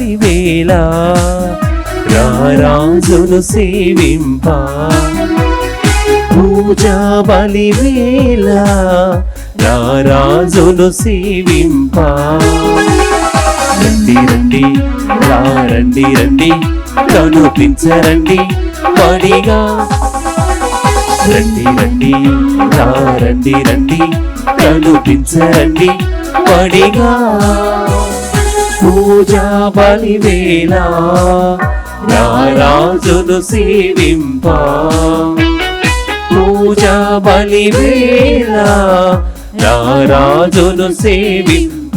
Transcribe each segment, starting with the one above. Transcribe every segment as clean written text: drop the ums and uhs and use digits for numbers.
బలివేళ రారాజును సేవింప పూజా బలివేళ రారాజును సేవింప రండి రండి రండి రండి కనుపించరండి పడిగా రండి రండి రండి రండి కనుపించరండి పడిగా పూజా బలివేళ రారాజును సేవింప పూజా బలివేళ రారాజును సేవింప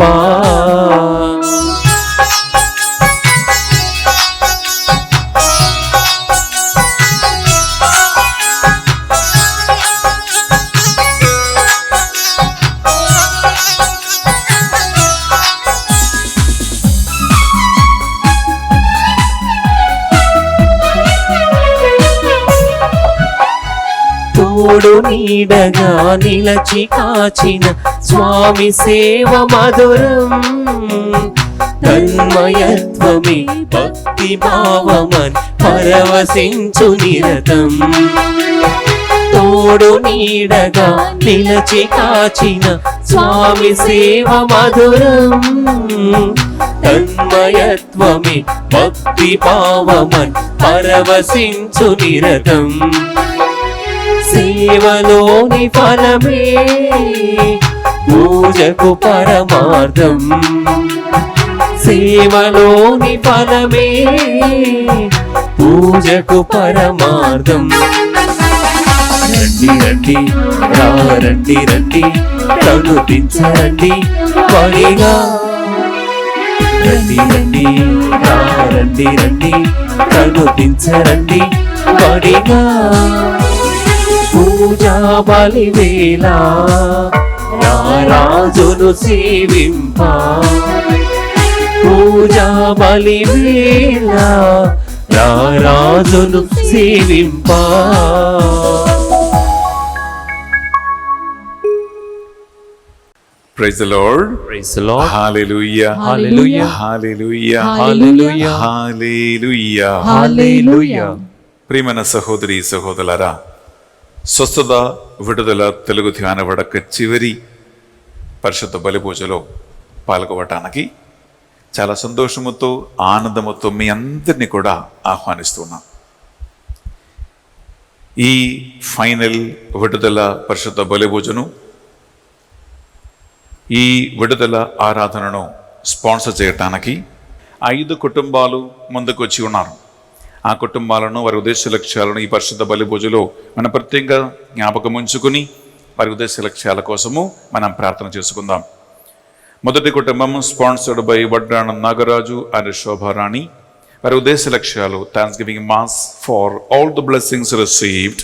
తోడు నీడగా నిలచి కాచిన స్వామి సేవ మధురం తన్మయత్వమే భక్తి భావమన్ పరవశించు నిరతం తోడు నీడగా నిలచి కాచిన స్వామి సేవ మధురం తన్మయత్వమే భక్తి భావమన్ పరవశించు నిరతం సేవలోని ఫలమే పూజకు పరమార్థం సేవలోని ఫలమే పూజకు పరమార్థం రండి రండి రండి రండి కనుపించరండి పడిగా రండి రండి రండి రండి కనుపించరండి పడిగా పూజా బలివేళ రారాజును సేవింప పూజా బలివేళ రారాజును సేవింప Praise the Lord. Praise the Lord. Hallelujah. Hallelujah. Hallelujah. Hallelujah. Hallelujah. Hallelujah. ప్రియమైన సహోదరి సహోదరులారా, స్వస్థత విడుదల తెలుగు ధ్యాన వడక చివరి పరిశుద్ధ బలి పూజలో పాల్గొనడానికి చాలా సంతోషముతో ఆనందముతో మీ అందరినీ కూడా ఆహ్వానిస్తున్నాం. ఈ ఫైనల్ విడుదల పరిశుద్ధ బలి పూజను, ఈ విడుదల ఆరాధనను స్పాన్సర్ చేయటానికి 5 కుటుంబాలు ముందుకు వచ్చి ఉన్నారు. ఆ కుటుంబాలను, వారి ఉద్దేశ లక్ష్యాలను ఈ పరిశుద్ధ బలి పూజలో మనం ప్రత్యేకంగా జ్ఞాపకం ఉంచుకుని వారి ఉద్దేశ లక్ష్యాల కోసము మనం ప్రార్థన చేసుకుందాం. మొదటి కుటుంబం స్పాన్సర్డ్ బై వడ్డాణం నాగరాజు అండ్ శోభారాణి. వారి ఉద్దేశ లక్ష్యాలు thanks giving mass for all the blessings received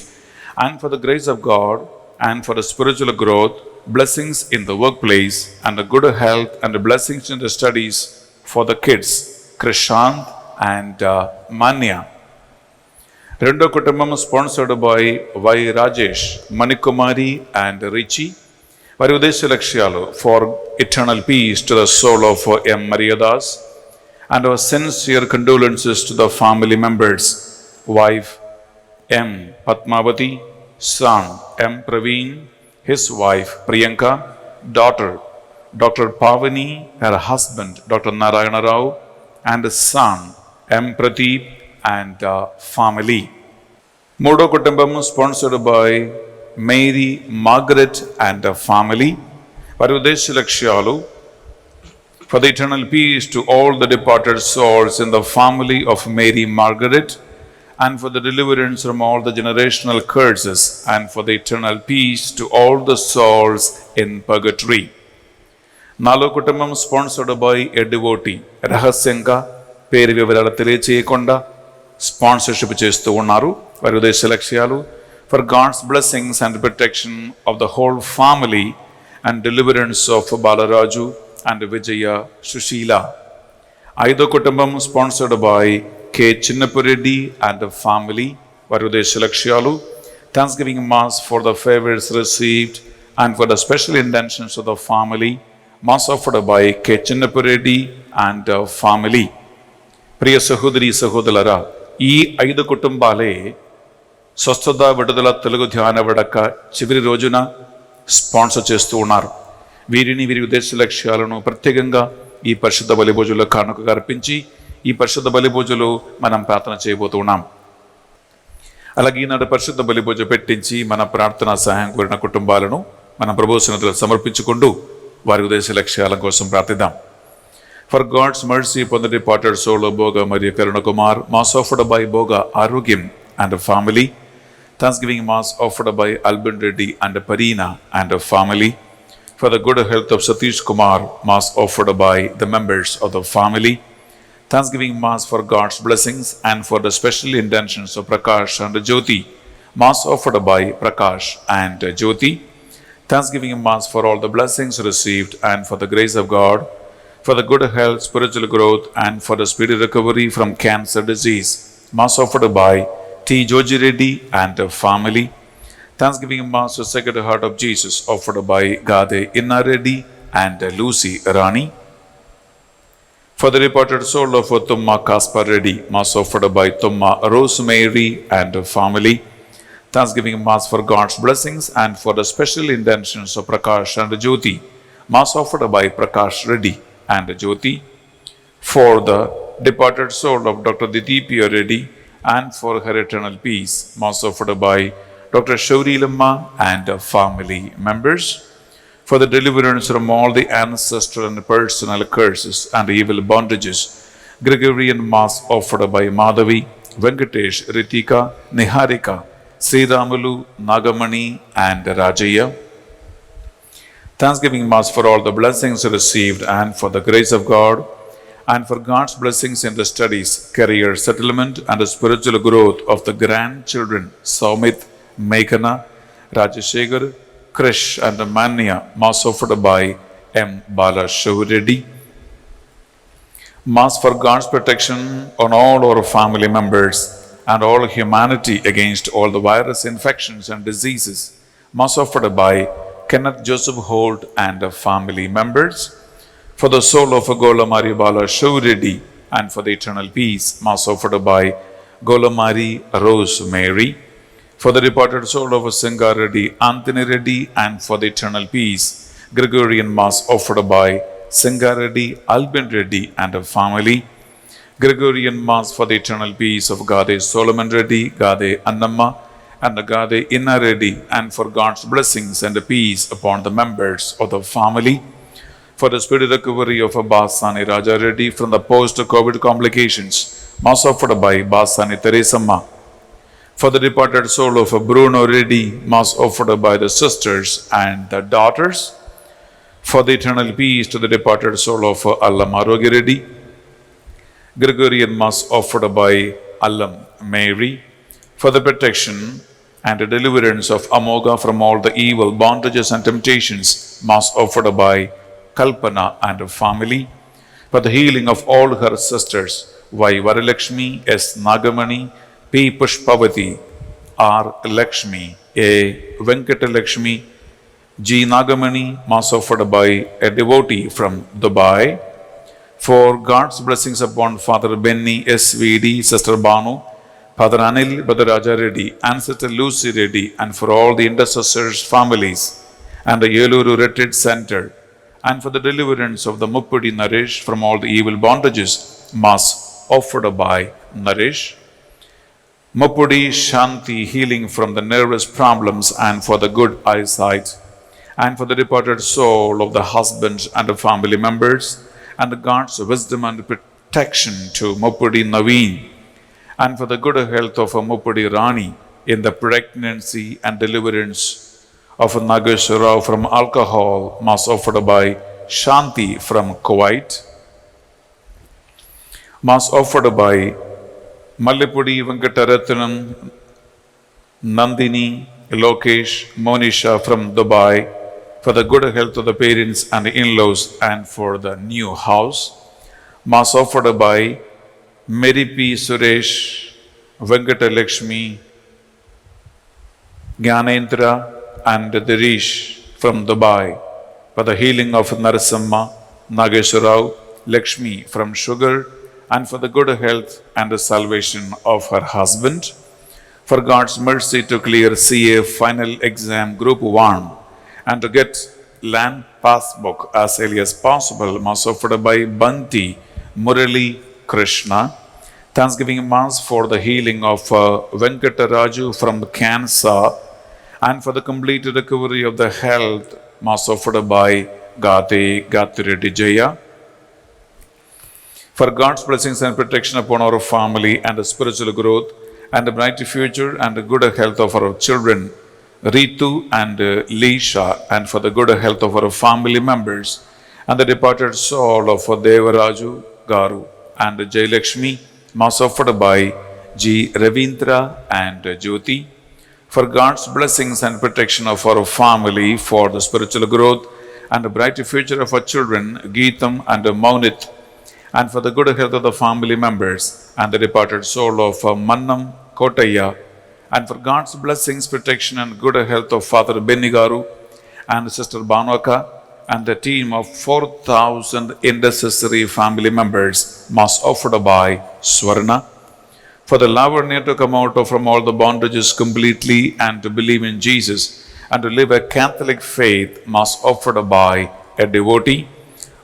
and for the grace of God and for the spiritual growth, blessings in the workplace and the good health and the blessings in the studies for the kids Krishant and Manya. Rendo kutumbam sponsored by Y Rajesh, Manikumari and Richi. Vari udesha lakshalu for eternal peace to the soul of M. Mariadas and our sincere condolences to the family members, wife M. Padmavati, son M. Praveen, his wife Priyanka, daughter Dr. Pavani, her husband Dr. Narayana Rao, and his son M. Pradeep and family. Modo Kutumbam sponsored by Mary Margaret and family. Varudesha Lakshalu for the eternal peace to all the departed souls in the family of Mary Margaret, and for the deliverance from all the generational curses, and for the eternal peace to all the souls in purgatory. Nalo Kutumbam sponsored by a devotee, Rahasyanga, Peri Vivarala Telechekonda, sponsorship chestu unnaru. Varu udesha lakshalu for God's blessings and protection of the whole family and deliverance of Balaraju and Vijaya Sushila. Aido Kutumbam sponsored by K. Chinnapureddy and the family. Varudesha Lakshalu, Thanksgiving Mass for the favors received and for the special intentions of the family. Mass offered by K. Chinnapureddy and family. ప్రియ సహోదరి సహోదరులారా, ఈ 5 కుటుంబాలే స్వస్థత విడుదల తెలుగు ధ్యాన వడక చివరి రోజున sponsor చేస్తూ ఉన్నారు. వీరిని వీరి ఉద్దేశ లక్ష్యాలను ప్రత్యేకంగా ఈ పరిశుద్ధ బలి భోజనంలో కానుకగా అర్పించి ఈ పరిశుద్ధ బలి భోజనంలో మనం ప్రార్థన చేయబోతున్నాం. అలాగే ఈనాడు పరిశుద్ధ బలి భోజనం పెట్టించి మన ప్రార్థనా సహాయం కోరిన కుటుంబాలను మన ప్రభు సన్నిధిలో సమర్పించుకుంటూ వారి ఉద్దేశ లక్ష్యాల కోసం ప్రార్థిద్దాం. For God's mercy upon the departed soul of Boga Maria Karuna Kumar, mass offered by Boga Arugyam and a family. Thanksgiving mass offered by Albin Reddy and Parina and a family. For the good health of Satish Kumar, mass offered by the members of the family. Thanksgiving mass for God's blessings and for the special intentions of Prakash and Jyoti, mass offered by Prakash and Jyoti. Thanksgiving mass for all the blessings received and for the grace of God, for the good health, spiritual growth, and for the speedy recovery from cancer disease. Mass offered by T. Joji Reddy and the family. Thanksgiving Mass to Sacred Heart of Jesus offered by Gade Inna Reddy and Lucy Rani. For the departed soul of Tumma Kaspar Reddy, Mass offered by Tumma Rosemary and the family. Thanksgiving Mass for God's blessings and for the special intentions of Prakash and Jyoti. Mass offered by Prakash Reddy and Jyoti. For the departed soul of Dr. Didipya Reddy and for her eternal peace, mass offered by Dr. Shauri Lamma and family members. For the deliverance from all the ancestral and personal curses and evil bondages, Gregorian mass offered by Madhavi, Venkatesh, Ritika, Niharika, Sri Ramalu, Nagamani and Rajaya. Thanksgiving Mass for all the blessings received and for the grace of God and for God's blessings in the studies, career settlement and the spiritual growth of the grandchildren Saumit, Meghana, Rajashekar, Krish and Manya, Mass offered by M. Bala Reddy. Mass for God's protection on all our family members and all humanity against all the virus infections and diseases, Mass offered by Kenneth Joseph Holt and family members. For the soul of Golamari Bala Reddy and for the eternal peace, Mass offered by Golamari Rosemary. For the departed soul of Singar Reddy, Anthony Reddy and for the eternal peace, Gregorian Mass offered by Singar Reddy, Albin Reddy and family. Gregorian Mass for the eternal peace of Gade Solomon Reddy, Gade Annamma and Gade Inna Reddy and for God's blessings and peace upon the members of the family. For the speedy recovery of Basani Raja Reddy from the post-COVID complications, Mass offered by Basani Teresamma. For the departed soul of Bruno Reddy, Mass offered by the sisters and the daughters. For the eternal peace to the departed soul of Allam Arogi Reddy, Gregorian Mass offered by Allam Mary. For the protection and the deliverance of Amoga from all the evil bondages and temptations, Mass offered by Kalpana and her family. For the healing of all her sisters, Y. Varalakshmi, S. Nagamani, P. Pushpavati, R. Lakshmi, A. Venkatalakshmi, G. Nagamani, Mass offered by a devotee from Dubai. For God's blessings upon Father Benny, S.V.D., Sister Banu, Father Anil, Brother Raja Reddy, and Sister Lucy Reddy, and for all the intercessors' families, and the Yeluru Retreat Center, and for the deliverance of the Muppudi Naresh from all the evil bondages, Mass offered by Naresh. Muppudi Shanti, healing from the nervous problems and for the good eyesight, and for the departed soul of the husbands and the family members, and the God's wisdom and protection to Muppudi Naveen, and for the good health of Muppudi Rani in the pregnancy and deliverance of Nageswarao from alcohol, Mass offered by Shanti from Kuwait. Mass offered by Mallipudi Venkataratnam, Nandini, Lokesh, Monisha from Dubai, for the good health of the parents and the in-laws and for the new house. Mass offered by Mary P. Suresh, Venkatalakshmi, Gyanendra and Dirish from Dubai, for the healing of Narasimha, Nageswarao, Lakshmi from sugar and for the good health and the salvation of her husband. For God's mercy to clear CA final exam Group 1 and to get land passbook as early as possible, Mass offered by Banti Murali Krishna. Thanksgiving Mass for the healing of Venkataraju from cancer and for the complete recovery of the health, Mass offered by Gatireddy Jaya. For God's blessings and protection upon our family and the spiritual growth and the bright future and the good health of our children, Ritu and Leisha, and for the good health of our family members and the departed soul of Devaraju Garu and Jailakshmi, Mass offered by G. Ravindra and Jyoti. For God's blessings and protection of our family, for the spiritual growth and the bright future of our children, Geetam and Maunit, and for the good health of the family members and the departed soul of Mannam Kotaya, and for God's blessings, protection, and good health of Father Benigaru and Sister Banwaka and the team of 4,000 intercessory family members, Mass offered by Swarna. For the lover near to come out from all the bondages completely and to believe in Jesus and to live a Catholic faith, Mass offered by a devotee.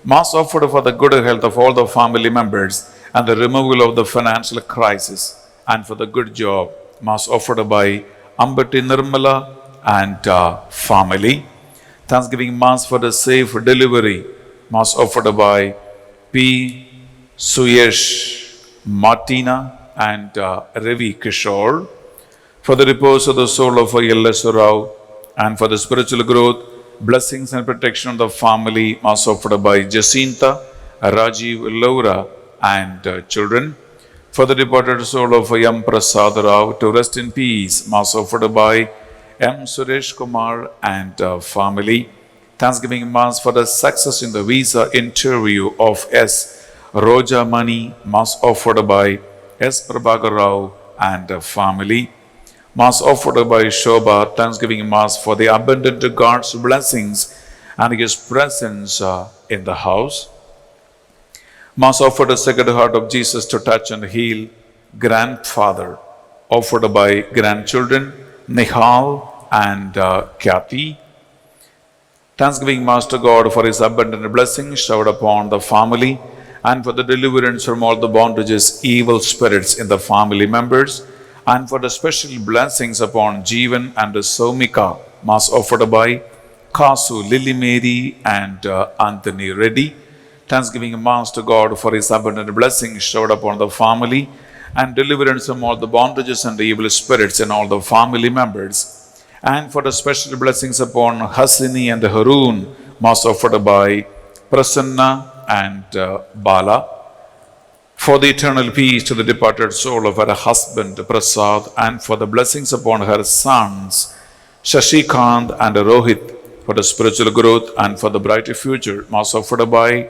Mass offered for the good health of all the family members and the removal of the financial crisis and for the good job, Mass offered by Ambati Nirmala and family. Thanksgiving Mass for the safe delivery, Mass offered by P. Suyesh, Martina and Ravi Kishore. For the repose of the soul of Yellesu Rao and for the spiritual growth, blessings and protection of the family, Mass offered by Jacinta, Rajiv, Laura and children. For the departed soul of Yam Prasad Rao to rest in peace, Mass offered by M. Suresh Kumar and family. Thanksgiving Mass for the success in the visa interview of S. Roja Mani, Mass offered by S. Prabhagar Rao and family. Mass offered by Shobha, Thanksgiving Mass for the abundant God's blessings and His presence in the house. Mass offered the Sacred Heart of Jesus to touch and heal grandfather, offered by grandchildren Nihal and Kathy. Thanksgiving Mass to God for His abundant blessings showered upon the family and for the deliverance from all the bondages, evil spirits in the family members, and for the special blessings upon Jeevan and Somika, Mass offered by Kasu, Lily Mary and Anthony Reddy. Thanksgiving Mass to God for His abundant blessings showered upon the family and deliverance from all the bondages and the evil spirits in all the family members, and for the special blessings upon Hasini and Harun, Mass offered by Prasanna and Bala. For the eternal peace to the departed soul of her husband Prasad, and for the blessings upon her sons Shashikant and Rohit, for the spiritual growth and for the brighter future, Mass offered by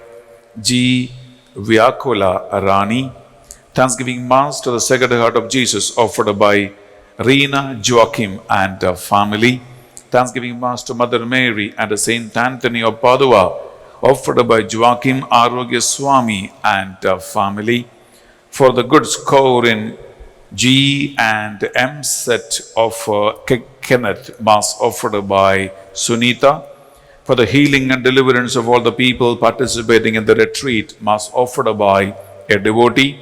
G. Vyakula Rani. Thanksgiving Mass to the Sacred Heart of Jesus offered by Reena Joachim and family. Thanksgiving Mass to Mother Mary and Saint Anthony of Padua, offered by Joachim Arogya Swami and family. For the good score in G and M set of Kenneth, Mass offered by Sunita. For the healing and deliverance of all the people participating in the retreat, Mass offered by a devotee.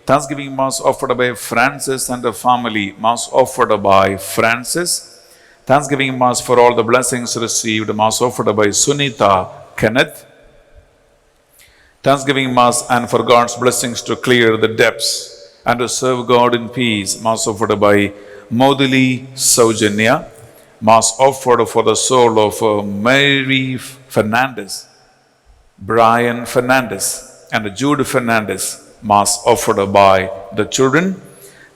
Thanksgiving Mass offered by Francis and the family, Mass offered by Francis. Thanksgiving Mass for all the blessings received, Mass offered by Sunita Kenneth. Thanksgiving Mass and for God's blessings to clear the depths and to serve God in peace, Mass offered by Modili Saujanya. Mass offered for the soul of Mary Fernandez, Brian Fernandez and Jude Fernandez, Mass offered by the children.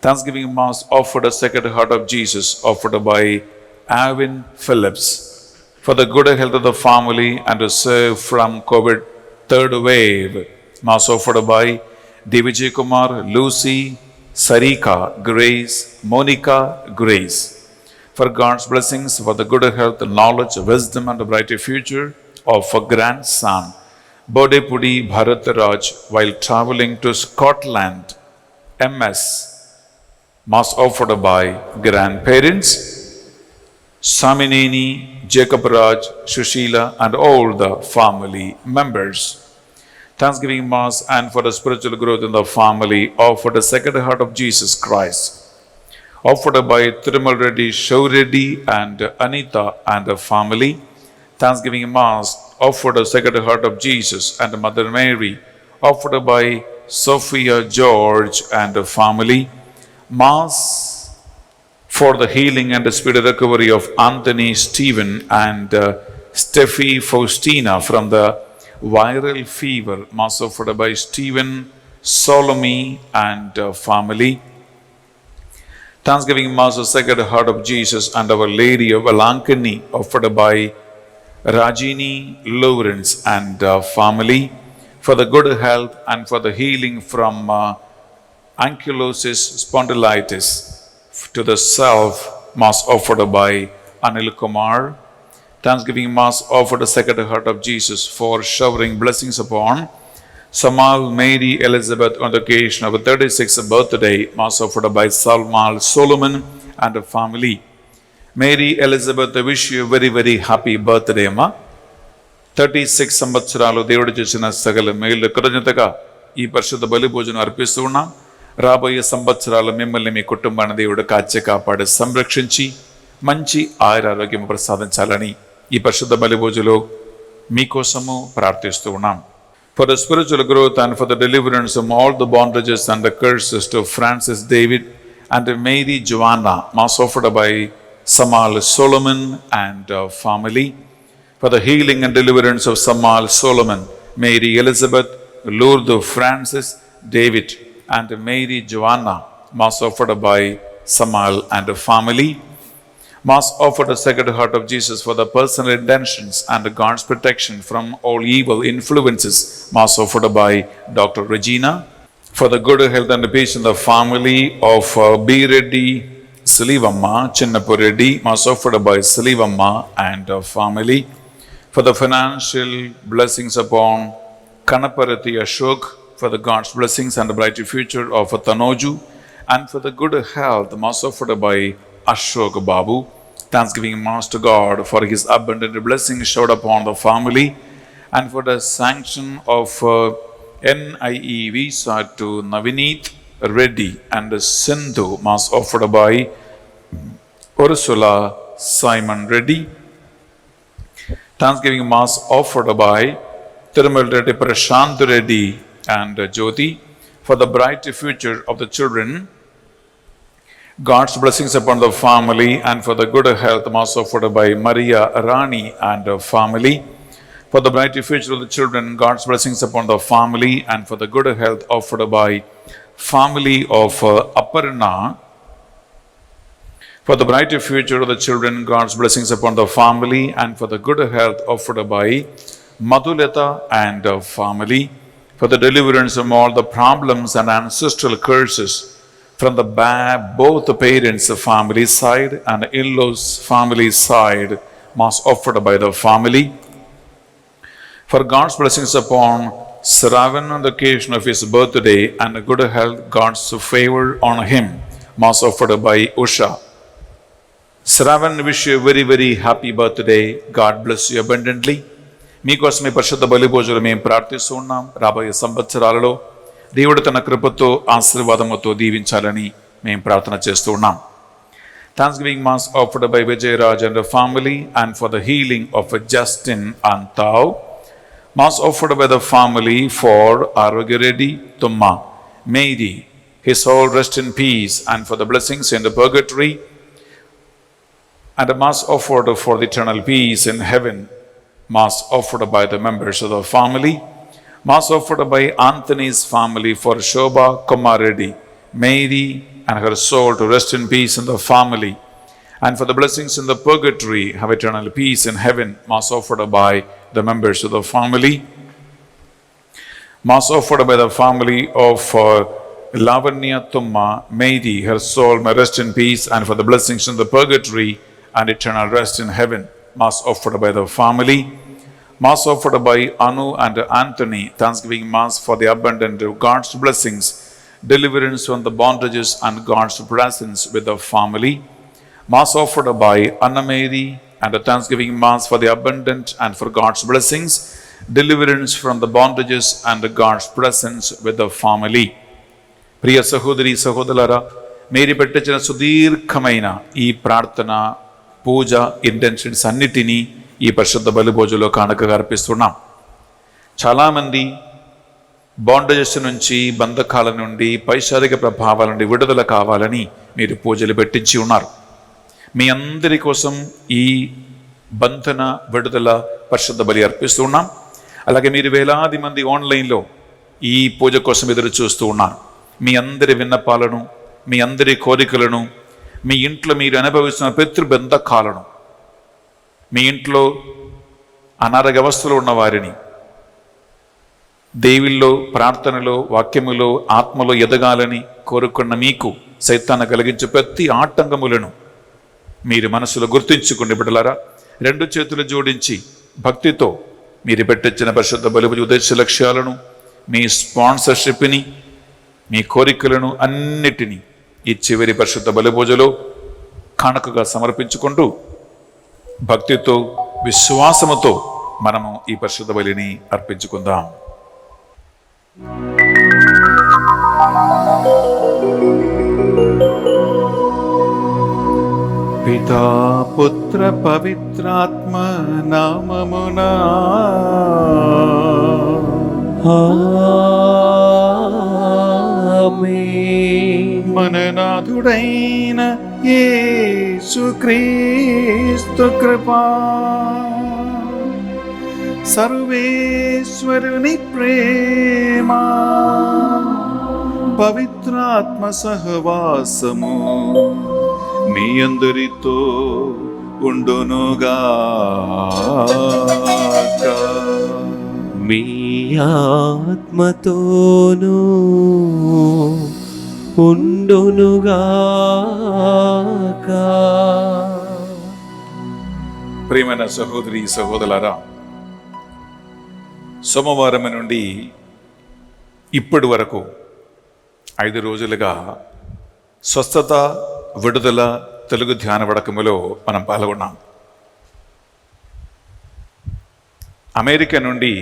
Thanksgiving Mass offered a Sacred Heart of Jesus, offered by Avin Phillips, for the good health of the family and to serve from COVID third wave, Mass offered by Devijay Kumar, Lucy, Sarika, Grace, Monica, Grace. For God's blessings, for the good health, knowledge, wisdom and a brighter future of a grandson, Bodepudi Bharataraj while traveling to Scotland. MS. Mass offered by grandparents. Samineni, Jacob Raj, Shushila and all the family members. Thanksgiving Mass and for the spiritual growth in the family offered the Sacred Heart of Jesus Christ. Offered by Thirumal Reddy, Shaw Reddy and Anita and the family. Thanksgiving Mass offered the Sacred Heart of Jesus and Mother Mary. Offered by Sophia George and the family. Mass for the healing and the speedy recovery of Anthony Stephen and Steffi Faustina from the viral fever. Mass offered by Stephen Solomon and family. Thanksgiving Mass of Sacred Heart of Jesus and Our Lady of Alankani offered by Rajini Lawrence and family. For the good health and for the healing from ankylosing spondylitis to the self. Mass offered by Anil Kumar. Thanksgiving Mass offered the Sacred Heart of Jesus for showering blessings upon Samal Mary Elizabeth on the occasion of her 36th birthday. Mass offered by Salmal Solomon and the family. Mary Elizabeth, I wish you a very, very happy birthday, Amma. 36 సంవత్సరాలు దేవుడు చేసిన సకల మేలు కృతజ్ఞతగా ఈ పరిశుద్ధ బలి భోజనం అర్పిస్తూ ఉన్నాం. రాబోయే సంవత్సరాలు మిమ్మల్ని మీ కుటుంబాన్ని దేవుడు కాచి కాపాడి సంరక్షించి మంచి ఆయురారోగ్యం ప్రసాదించాలని ఈ పరిశుద్ధ బలి భోజనంలో మీకోసము ప్రార్థిస్తూ ఉన్నాం. For the spiritual growth and for the deliverance from all the bondages and the curses to Francis David and Mary Joanna, Mass offered by Samal Solomon and family. For the healing and deliverance of Samal Solomon, Mary Elizabeth, Lourdes Francis David and Mary Joanna, Mass offered by Samal and family. Mass offered the Sacred Heart of Jesus for the personal intentions and God's protection from all evil influences. Mass offered by Dr. Regina. For the good health and peace in the family of B. Reddy, Silivamma, Chinnapu Reddy. Mass offered by Silivamma and family. For the financial blessings upon Kanaparati Ashok. For the God's blessings and the bright future of Tanoju. And for the good health, Mass offered by Ashok Babu. Thanksgiving Mass to God for His abundant blessings showered upon the family and for the sanction of NIE visa to Navineet Reddy and Sindhu. Mass offered by Ursula Simon Reddy. Thanksgiving Mass offered by Thirumal Reddy Prashant Reddy and Jyoti for the bright future of the children. God's blessings upon the family and for the good health. Mass offered by Maria Rani and family. For the bright future of the children, God's blessings upon the family and for the good health offered by family of Aparna. For the bright future of the children, God's blessings upon the family and for the good health offered by Madhulata and family. For the deliverance from all the problems and ancestral curses from the both the parents' family side and in-laws' family side. Mass offered by the family. For God's blessings upon Sravan on the occasion of his birthday and good health, God's favor on him. Mass offered by Usha. Sravan, wish you a very, very happy birthday. God bless you abundantly. మీకోసమే పరిశుద్ధ బలి భోజనం మేము ప్రార్థిస్తూ ఉన్నాం. రాబోయే సంవత్సరాలలో దేవుడు తన కృపతో ఆశీర్వాదముతో దీవించాలని మేము ప్రార్థన చేస్తూ ఉన్నాం. Thanksgiving Mass offered by Vijay Raj and the family and for the healing of Justin Antau. Mass offered by the family for Arogya Reddy Tumma, Mary, his soul rest in peace and for the blessings in the purgatory. And a Mass offered for the eternal peace in heaven. Mass offered by the members of the family. Mass offered by Anthony's family for Shobha Kumar Reddy, Mary and her soul to rest in peace in the family. And for the blessings in the purgatory, have eternal peace in heaven. Mass offered by the members of the family. Mass offered by the family of Lavanya Tumma, Mary, her soul may rest in peace and for the blessings in the purgatory and eternal rest in heaven. Mass offered by the family. Mass offered by Anu and Anthony, Thanksgiving Mass for the abundant of God's blessings, deliverance from the bondages and God's presence with the family. Mass offered by Anna Mary and a Thanksgiving Mass for the abundant and for God's blessings, deliverance from the bondages and God's presence with the family. ప్రియ సహోదరి సహోదరులారా, మీరు పెట్టించిన సుదీర్ఘమైన ఈ ప్రార్థన పూజ intentions అన్నిటినీ ఈ పరిశుద్ధ బలి భోజనంలో కానుకగా అర్పిస్తున్నాం. చాలామంది బాండేజెస్ నుంచి, బంధకాల నుండి, పైశారిక ప్రభావాల నుండి విడుదల కావాలని మీరు పూజలు పెట్టించి ఉన్నారు. మీ అందరి కోసం ఈ బంధన విడుదల పరిశుద్ధ బలి అర్పిస్తున్నాం. అలాగే మీరు వేలాది మంది ఆన్లైన్లో ఈ పూజ కోసం ఎదురు చూస్తూ ఉన్నారు. మీ అందరి విన్నపాలను, మీ అందరి కోరికలను, మీ ఇంట్లో మీరు అనుభవిస్తున్న పితృబంధకాలను, మీ ఇంట్లో అనారోగ్య అవస్థలో ఉన్న వారిని దేవుల్లో, ప్రార్థనలో, వాక్యములో, ఆత్మలో ఎదగాలని కోరుకున్న మీకు సైతాన్ని కలిగించే ప్రతి ఆటంకములను మీరు మనసులో గుర్తించుకుని బిడ్డలారా, రెండు చేతులు జోడించి భక్తితో మీరు పెట్టించిన పరిశుద్ధ బలి ఉద్దేశ లక్ష్యాలను, మీ స్పాన్సర్షిప్ని, మీ కోరికలను అన్నిటినీ ఈ చివరి పరిశుద్ధ బలి పూజలో కానుకగా సమర్పించుకుంటూ భక్తితో, విశ్వాసముతో మనము ఈ పరిశుద్ధ బలిని అర్పించుకుందాం. పితా పుత్ర పవిత్రాత్మ నామమునా మననాథుడైన యేసుక్రీస్తు కృపా, సర్వేశ్వరుని ప్రేమ, పవిత్రాత్మ సహవాసము మీ అందరితో ఉండునుగాక. మీ ఆత్మతోనూ ఉండునుగాక. ప్రియమైన సహోదరి సహోదరులారా, సోమవారం నుండి ఇప్పటి వరకు 5 రోజులుగా స్వస్థత విడుదల తెలుగు ధ్యాన వడకములో మనం పాల్గొన్నాం. అమెరికా నుండి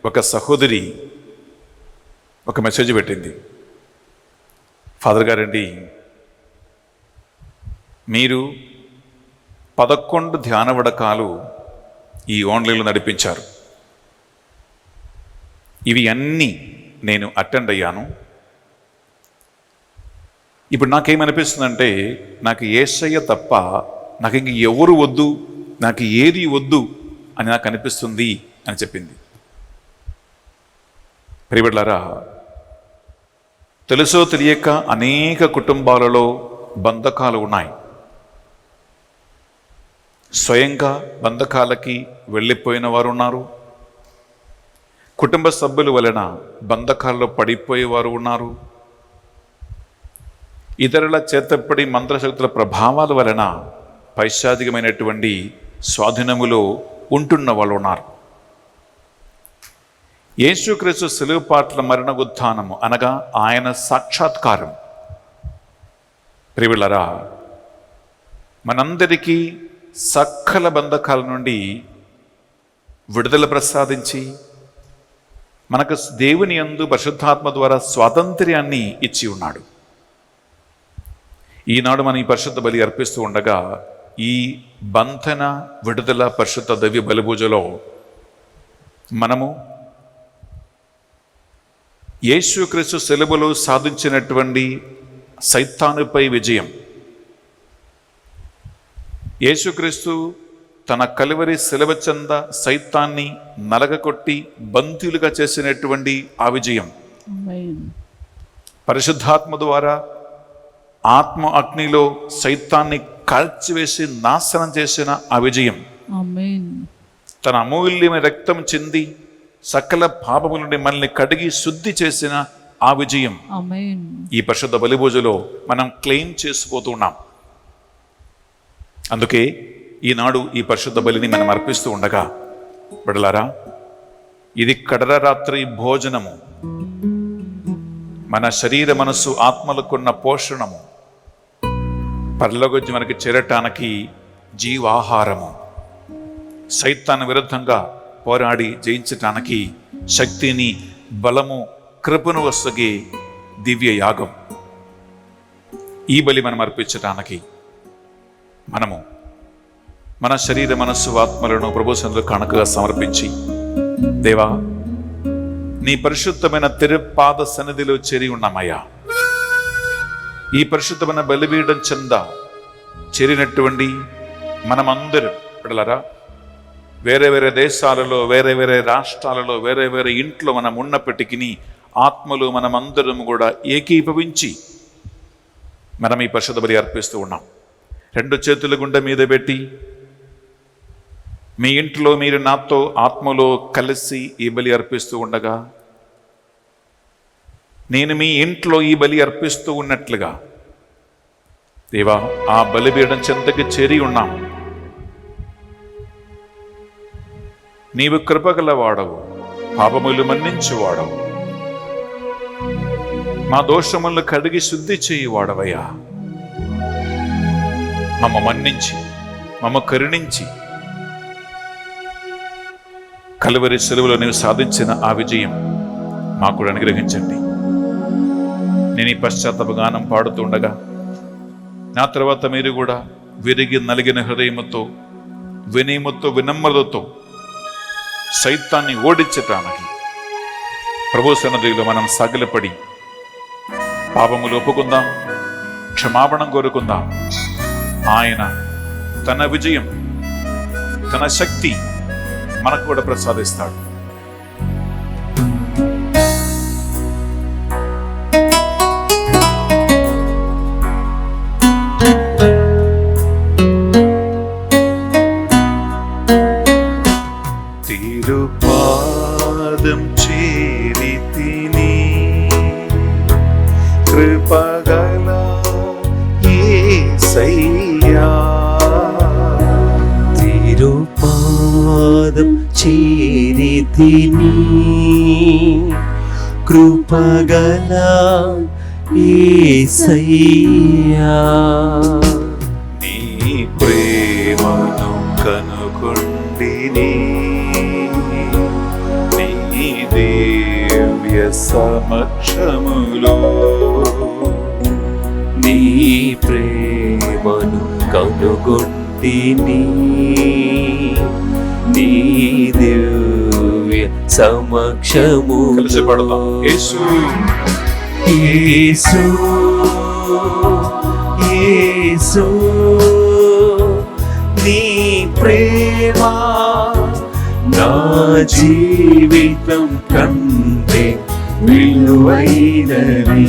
ఒక సహోదరి ఒక మెసేజ్ పెట్టింది. ఫాదర్ గారండి, మీరు 11 ధ్యాన వడకాలు ఈ ఆన్లైన్లో నడిపించారు. ఇవి అన్నీ నేను అటెండ్ అయ్యాను. ఇప్పుడు నాకేమనిపిస్తుందంటే, నాకు యేసయ్య తప్ప నాకు ఇంక ఎవరు వద్దు, నాకు ఏది వద్దు అని నాకు అనిపిస్తుంది అని చెప్పింది. ప్రియబిడ్డలారా, తెలుసో తెలియక అనేక కుటుంబాలలో బంధకాలు ఉన్నాయి. స్వయంగా బంధకాలకి వెళ్ళిపోయిన వారు ఉన్నారు. కుటుంబ సభ్యుల వలన బంధకాల్లో పడిపోయేవారు ఉన్నారు. ఇతరుల చేతపడి మంత్రశక్తుల ప్రభావాల వలన పైశాచికమైనటువంటి స్వాధీనములో ఉంటున్న వాళ్ళు ఉన్నారు. యేసుక్రీస్తు శిలువ పాట్ల మరణ ఉత్థానము అనగా ఆయన సాక్షాత్కారం, ప్రియులారా, మనందరికీ సకల బంధకాల నుండి విడుదల ప్రసాదించి మనకు దేవుని యందు పరిశుద్ధాత్మ ద్వారా స్వాతంత్ర్యాన్ని ఇచ్చి ఉన్నాడు. ఈనాడు మనం ఈ పరిశుద్ధ బలి అర్పిస్తూ ఉండగా ఈ బంధన విడుదల పరిశుద్ధ దైవ బలి పూజలో మనము యేసుక్రీస్తు శిలువలో సాధించినటువంటి సైతానుపై విజయం, యేసుక్రీస్తు తన కలువరి శిలువ చెంద సైతాన్ని నలగకొట్టి బందీలుగా చేసినటువంటి ఆ విజయం, పరిశుద్ధాత్మ ద్వారా ఆత్మ అగ్నిలో సైతాన్ని కాల్చివేసి నాశనం చేసిన ఆ విజయం, తన అమూల్యమైన రక్తం చెంది సకల పాపముల నుండి మనల్ని కడిగి శుద్ధి చేసిన ఆ విజయం ఈ పరిశుద్ధ బలి పూజలో మనం క్లెయిమ్ చేసుకుపోతున్నాం. అందుకే ఈనాడు ఈ పరిశుద్ధ బలిని మనం అర్పిస్తూ ఉండగా బిడ్డలారా, ఇది కడర రాత్రి భోజనము, మన శరీర మనస్సు ఆత్మలకున్న పోషణము, పరలోకం మనకి చేరటానికి జీవాహారము, సైతాన్ విరుద్ధంగా పోరాడి జయించటానికి శక్తిని, బలము, కృపను వసగే దివ్య యాగం. ఈ బలి మనం అర్పించటానికి మనము మన శరీర మనస్సు ఆత్మలను ప్రభు సన్నిధిలో కానుకగా సమర్పించి, దేవా నీ పరిశుద్ధమైన తిరుపాద సన్నిధిలో చేరి ఉన్నామయ్యా. ఈ పరిశుద్ధమైన బలిపీఠం చెంద చేరినటువంటి మనమందరం బిడ్డలారా, వేరే వేరే దేశాలలో, వేరే వేరే రాష్ట్రాలలో, వేరే వేరే ఇంట్లో మనం ఉన్నప్పటికీ ఆత్మలు మనమందరం కూడా ఏకీభవించి మనం ఈ పరిశుద్ధ బలి అర్పిస్తూ ఉన్నాం. 2 చేతుల గుండె మీద పెట్టి, మీ ఇంట్లో మీరు నాతో ఆత్మలో కలిసి ఈ బలి అర్పిస్తూ ఉండగా, నేను మీ ఇంట్లో ఈ బలి అర్పిస్తూ ఉన్నట్లుగా దేవా ఆ బలిపీఠం చెంతకి చేరి ఉన్నాం. నీవు కృపగల వాడవు, పాపములు మన్నించు వాడవు, మా దోషములను కడిగి శుద్ధి చేయి వాడవయ్యా. మమ్మ మన్నించి, మమ్మ కరుణించి, కలువరి సెలవులో నీవు సాధించిన ఆ విజయం మాకు కూడా అనుగ్రహించండి. నేను ఈ పశ్చాత్తాప గానం పాడుతూ ఉండగా, నా తర్వాత మీరు కూడా విరిగి నలిగిన హృదయముతో, వినయముతో, వినమ్రతతో సైతాన్ని ఓడించటానికి ప్రభు సన్నిధిలో మనం సాగిలపడి పాపములు ఒప్పుకుందాం, క్షమాపణం కోరుకుందాం. ఆయన తన విజయం, తన శక్తి మనకు కూడా ప్రసాదిస్తాడు. తిరుపాదం చేరితిని, కృపగల యేసయ్యా. తిరుపాదం చేరితిని, కృపగల యేసయ్యా. నీ ప్రేమను కనుగొంటిని, నీ దివ్య సమక్షములో. నీ ప్రేమను కనుగొంటిని, నీ దివ్య సమక్షములో. కలిసి పాడదాం. యేసు యేసు యేసు, నీ ప్రేమ నా జీవితం కంటే విలువైనది.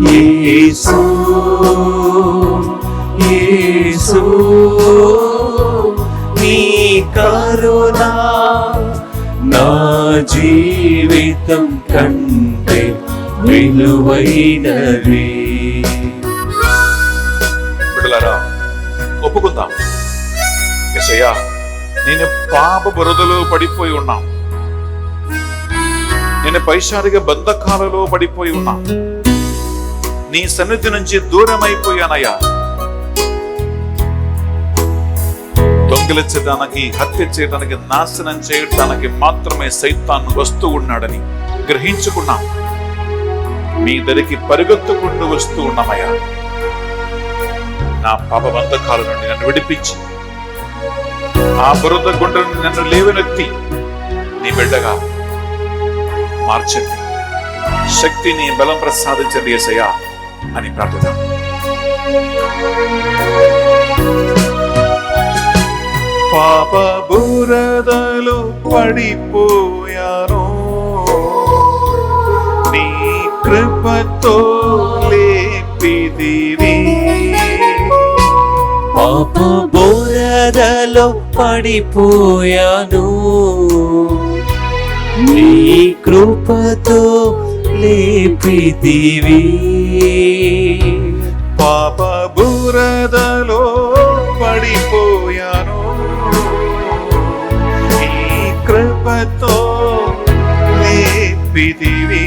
యేసు యేసు, నీ కరుణ నా జీవితం కంటే విలువైనది. బిడ్డలారా, ఒప్పుకుందాం. యేసయ్యా, నేను పాప బురదలో పడిపోయి ఉన్నా, నేను పైశారిక బంధకాలలో పడిపోయి ఉన్నా, నీ సన్నిధి నుంచి దూరం అయిపోయానయ్యా. దొంగిలించడానికి, హత్య చేయడానికి, నాశనం చేయడానికి మాత్రమే సైతాన్ వస్తూ ఉన్నాడని గ్రహించుకున్నా. మీ దరికి పరిగెత్తుకుంటూ వస్తూ ఉన్నామయ్యా. నా పాప బంధకాల నుండి నన్ను విడిపించి, ఆ బురద గుండె నుండి నన్ను లేవనెత్తి నీ బిడ్డగా మార్చండి, శక్తిని, బలం ప్రసాదించండి యేసయ్యా అని ప్రార్థన. పాప బురదలో పడిపోయాను, నీ కృపతో లేపిదివి. పాప బురదలో పడిపోయాను, నీ కృపతో లేపిదివి. పాప బురదలో పడిపోయాను, నీ కృపతో లేపితివి.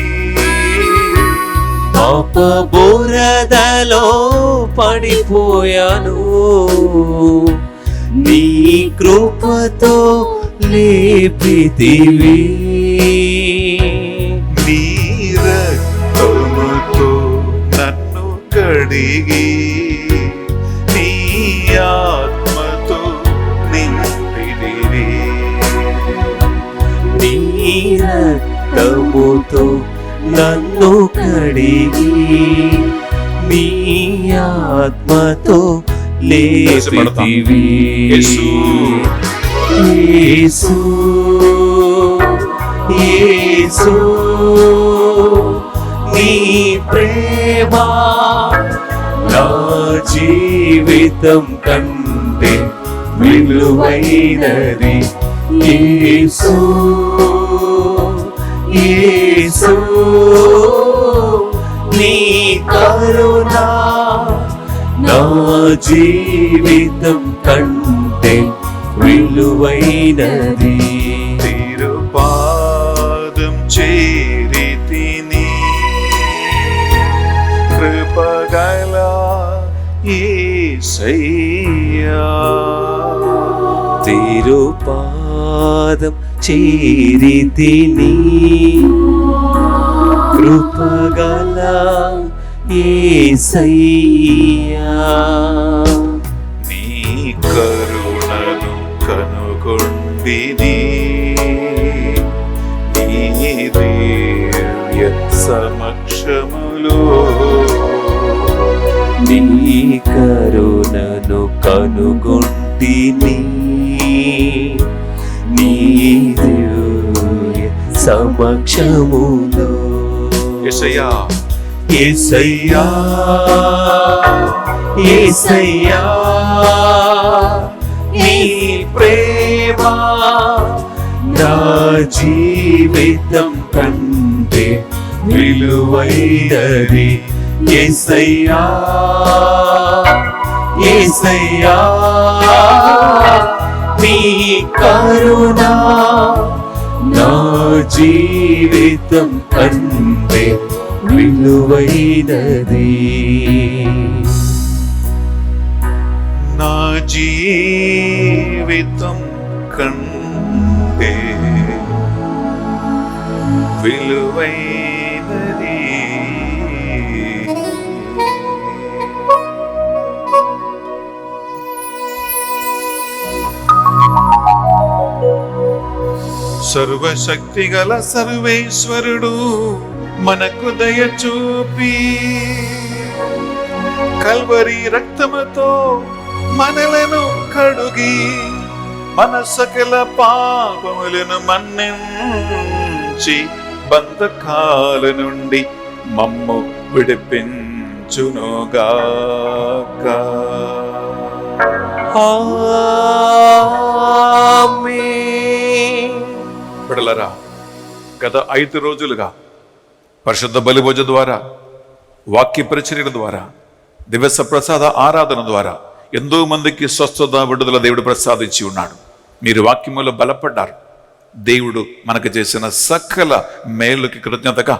పాప బోరదలో పడిపోయాను, నీ కృపతో లేపితివి. నీ రక్తముతో నన్ను కడిగి, నీ ఆత్మతో నింపితివి. నీ రక్తముతో నన్ను కడిగి, నీ ఆత్మతో లేపితివి. యేసు, యేసు, యేసు, నీ ప్రేమ నా జీవితం కంటే విలువైనది. యేసు, యేసు, నీ కరుణ నా జీవితం కంటే విలువైనది. తిరుపాదం చేరితిని, కృపగల యేసయ్యా. తిరుపాదం చేరితిని, కృపగల యేసయ్యా. నీ కరుణను కనుగొంటిని, నీ దివ్య సమక్షములో. నీ కరుణను కనుగొంటిని, నీ దివ్య సమక్షములో. యేసయ్యా, యేసయ్యా, యేసయ్యా, నీ ప్రేమ నా జీవితం కంటే విలువైనది. యేసయ్యా, యేసయ్యా, నీ కరుణ నా జీవితం కంటే విలువైనది. నా జీవితం కంటే విలువైనది. సర్వశక్తిగల సర్వేశ్వరుడు మనకు దయ చూపి, కల్వరి రక్తముతో మనలను కడుగి, మన సకల పాపములను మన్నించి, బంధకాల నుండి మమ్ము విడిపించునుగాక. ఆమేన్. బిడ్డలారా, గత 5 రోజులుగా పరిశుద్ధ బలిభోజ ద్వారా, వాక్య పరిచర్యల ద్వారా, దివస ప్రసాద ఆరాధన ద్వారా ఎంతో మందికి స్వస్థత విడుదల దేవుడు ప్రసాదించి ఉన్నాడు. మీరు వాక్యములో బలపడ్డారు. దేవుడు మనకు చేసిన సకల మేలుకి కృతజ్ఞతగా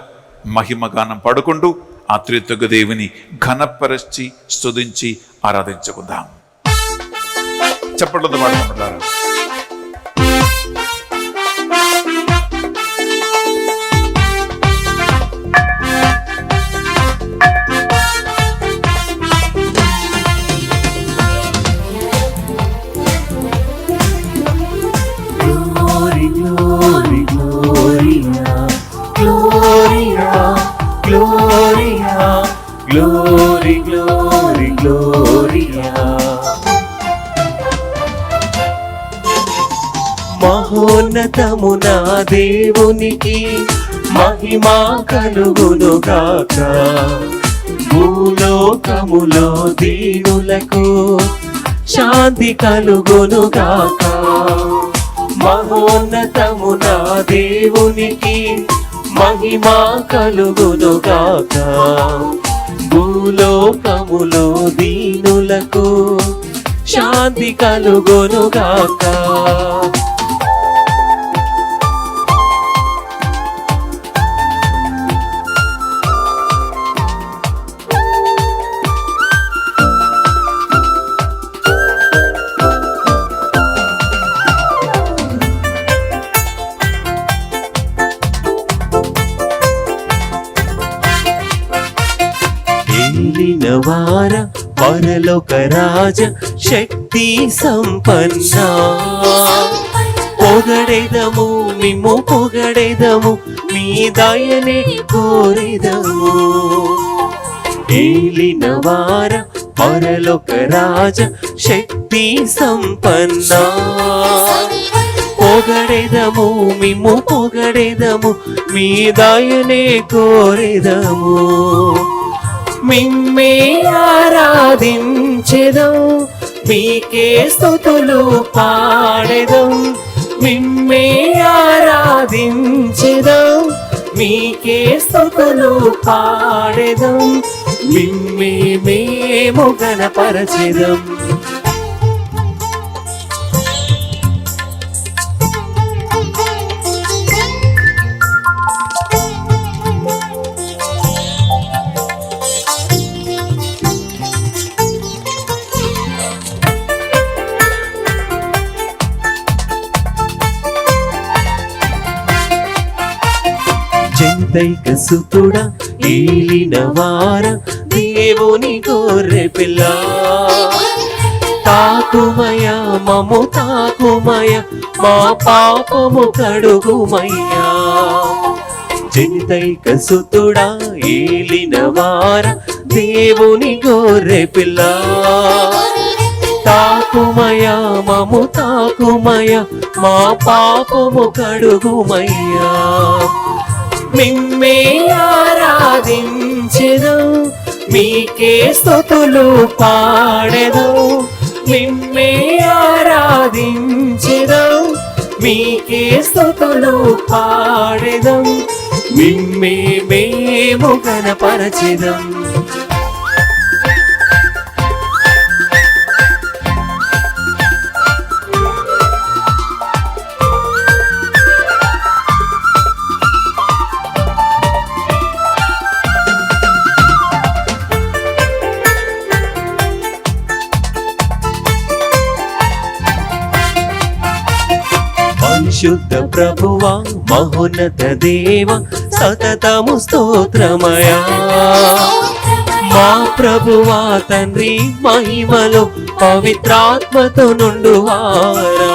మహిమగానం పడుకుంటూ ఆ త్రిత్వక దేవుని ఘనపరచి స్తుతించి ఆరాధించుకుందాం. చెప్పండి మాట్లాడారు. Glory, glory, gloria. మహోన్నతమున దేవునికి మహిమా కలుగునుగాక. భూలోకములో దీనులకు శాంతి కలుగునుగాక. మహోన్నతమున దేవునికి మహిమా కలుగునుగాక. భూలోకములో దీనులకు శాంతి కలుగునుగాక. ఏలినవార పరలోక రాజ శక్తి సంపన్న పొగడెదము మిమ్ము పొగడెదము మీ దయనే కోరెదము ఏలినవార పరలోక రాజ శక్తి సంపన్న పొగడెదము మిమ్ము పొగడెదము మీ దయనే కోరెదము మిమ్మే ఆరాధించెదం మీకే స్తుతులు పాడెదం మిమ్మే ఆరాధించెదం మీకే స్తుతులు పాడెదం మిమ్మే మేము గణపరచెదం జంతైక సుతుడా ఏలినవార దేవుని గొర్రె పిల్ల తాకుమయ మము తాకుమయ మా పాపము కడుగుమయ్యా జంతైక సుతుడా ఏలినవార దేవుని గొర్రె పిల్ల తాకుమయ మము తాకుమయ మా పాపము కడుగుమయ్యా మిమ్మే ఆరాధించెదం మీకే స్తుతులు పాడెదం మిమ్మే ఆరాధించెదం మీకే స్తుతులు పాడెదం మిమ్మే మేము గణపరచెదం పరిశుద్ధ ప్రభువా మహోన్నత దేవ సతతము స్తోత్రమయా మా ప్రభువా తండ్రి మహిమలో పవిత్రాత్మతో నుండువారా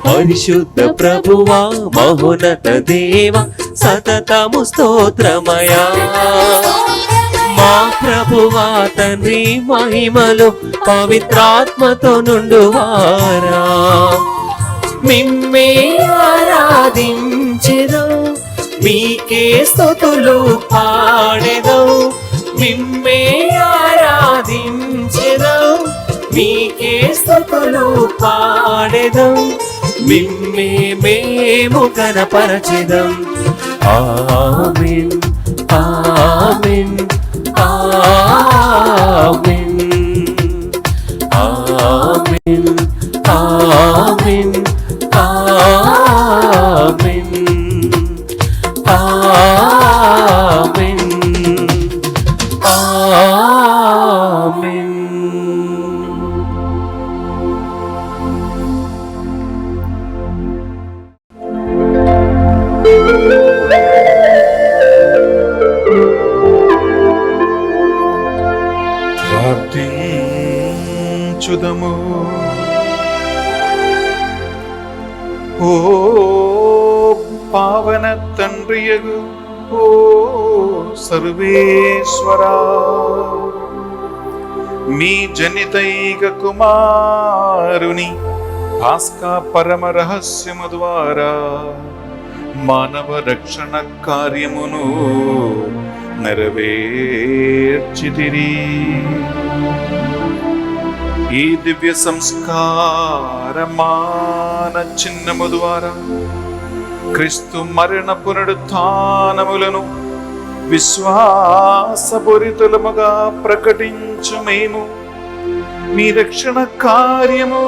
పరిశుద్ధ ప్రభువా మహోన్నత దేవ సతతము స్తోత్రమయా మా ప్రభువా తండ్రి మహిమలో పవిత్రాత్మతో నుండువారా మిమ్మే ఆరాధించెదం మీకే స్తుతులు పాడెదం మిమ్మే ఆరాధించెదం మీకే స్తుతులు పాడెదం మిమ్మే మేము గణపరచెదం ఆమేన్ ఆమేన్ ఆమేన్ ఆమేన్ ఆమేన్ ఆమేన్ ఆమేన్ ఆమేన్ ప్రార్థించుదము ఓ పావన తండ్రియగు ఓ సర్వేశ్వరా మీ జనితైక కుమారుని భాస్కా పరమ రహస్యము ద్వారా మానవ రక్షణ కార్యమును నెరవేర్చితిరి ఈ దివ్య సంస్కారమాన చిహ్నము ద్వారా క్రీస్తు మరణ పునరుత్థానములను విశ్వాసపూరితులముగా ప్రకటించు మేము మీ రక్షణ కార్యము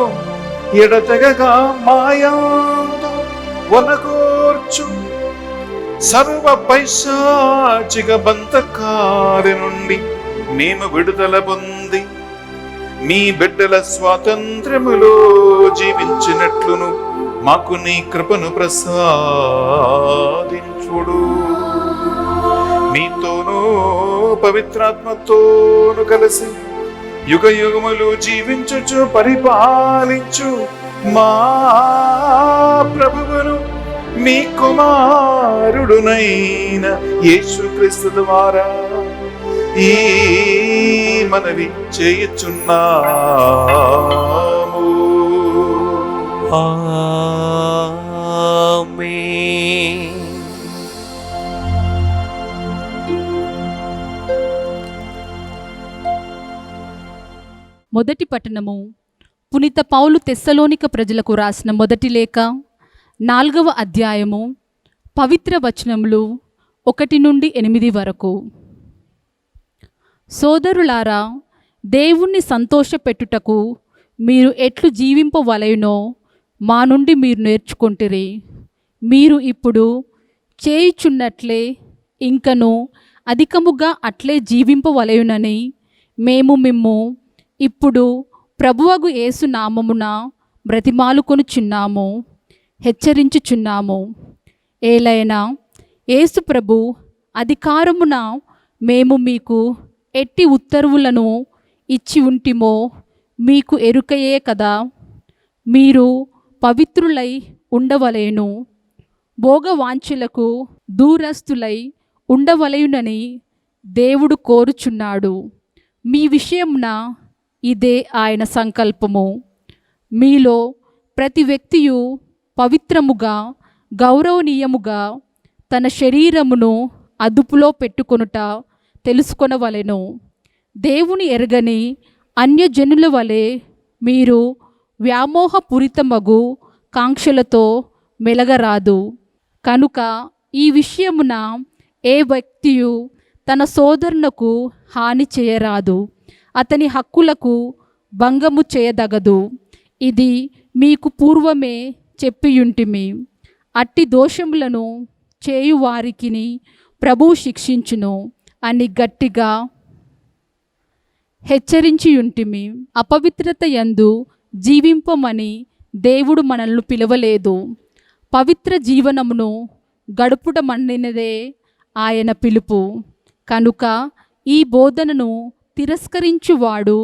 ఎడతెగగా మాయాందు వనగోర్చు సర్వ పైశాచిక బంధకారి నుండి మేము విడుదల పొంది మీ బిడ్డల స్వాతంత్ర్యములో జీవించినట్లును మాకు నీ కృపను ప్రసాదించుడు మీతోనూ పవిత్రాత్మతోను కలిసి యుగ యుగములు జీవించుచు పరిపాలించు మా ప్రభువును మీ కుమారుడునైన యేసుక్రీస్తు ద్వారా ఈ మనవి చేయుచున్నాము. ఆమేన్. మొదటి పట్టణము పునీత పౌలు తెస్సలోనిక ప్రజలకు రాసిన మొదటి లేఖ 4వ అధ్యాయము పవిత్ర వచనములు 1 నుండి 8 వరకు. సోదరులారా, దేవుణ్ణి సంతోషపెట్టుటకు మీరు ఎట్లు జీవింపవలెనో మా నుండి మీరు నేర్చుకొంటిరి. మీరు ఇప్పుడు చేయుచున్నట్లే ఇంకను అధికముగా అట్లే జీవింపవలెనని మేము మిమ్ము ఇప్పుడు ప్రభువగు యేసు నామమున బ్రతిమాలుకొనుచున్నాము, హెచ్చరించుచున్నాము. ఏలైనా యేసు ప్రభు అధికారమున మేము మీకు ఎట్టి ఉత్తర్వులను ఇచ్చి ఉంటిమో మీకు ఎరుకయే కదా. మీరు పవిత్రులై ఉండవలెను, భోగవాంఛలకు దూరస్తులై ఉండవలెనని దేవుడు కోరుచున్నాడు. మీ విషయమున ఇదే ఆయన సంకల్పము. మీలో ప్రతి వ్యక్తియు పవిత్రముగా గౌరవనీయముగా తన శరీరమును అదుపులో పెట్టుకొనుట తెలుసుకొనవలెను. దేవుని ఎరగని అన్యజనుల వలె మీరు వ్యామోహపూరితమగు కాంక్షలతో మెలగరాదు. కనుక ఈ విషయమున ఏ వ్యక్తియు తన సోదరునకు హాని చేయరాదు, అతని హక్కులకు భంగము చేయదగదు. ఇది మీకు పూర్వమే చెప్పియుంటిమి. అట్టి దోషములను చేయువారికిని ప్రభువు శిక్షించును అని గట్టిగా హెచ్చరించియుంటిమి. అపవిత్రత యందు జీవింపమని దేవుడు మనల్ని పిలవలేదు, పవిత్ర జీవనమును గడుపుటమన్నదే ఆయన పిలుపు. కనుక ఈ బోధనను తిరస్కరించువాడు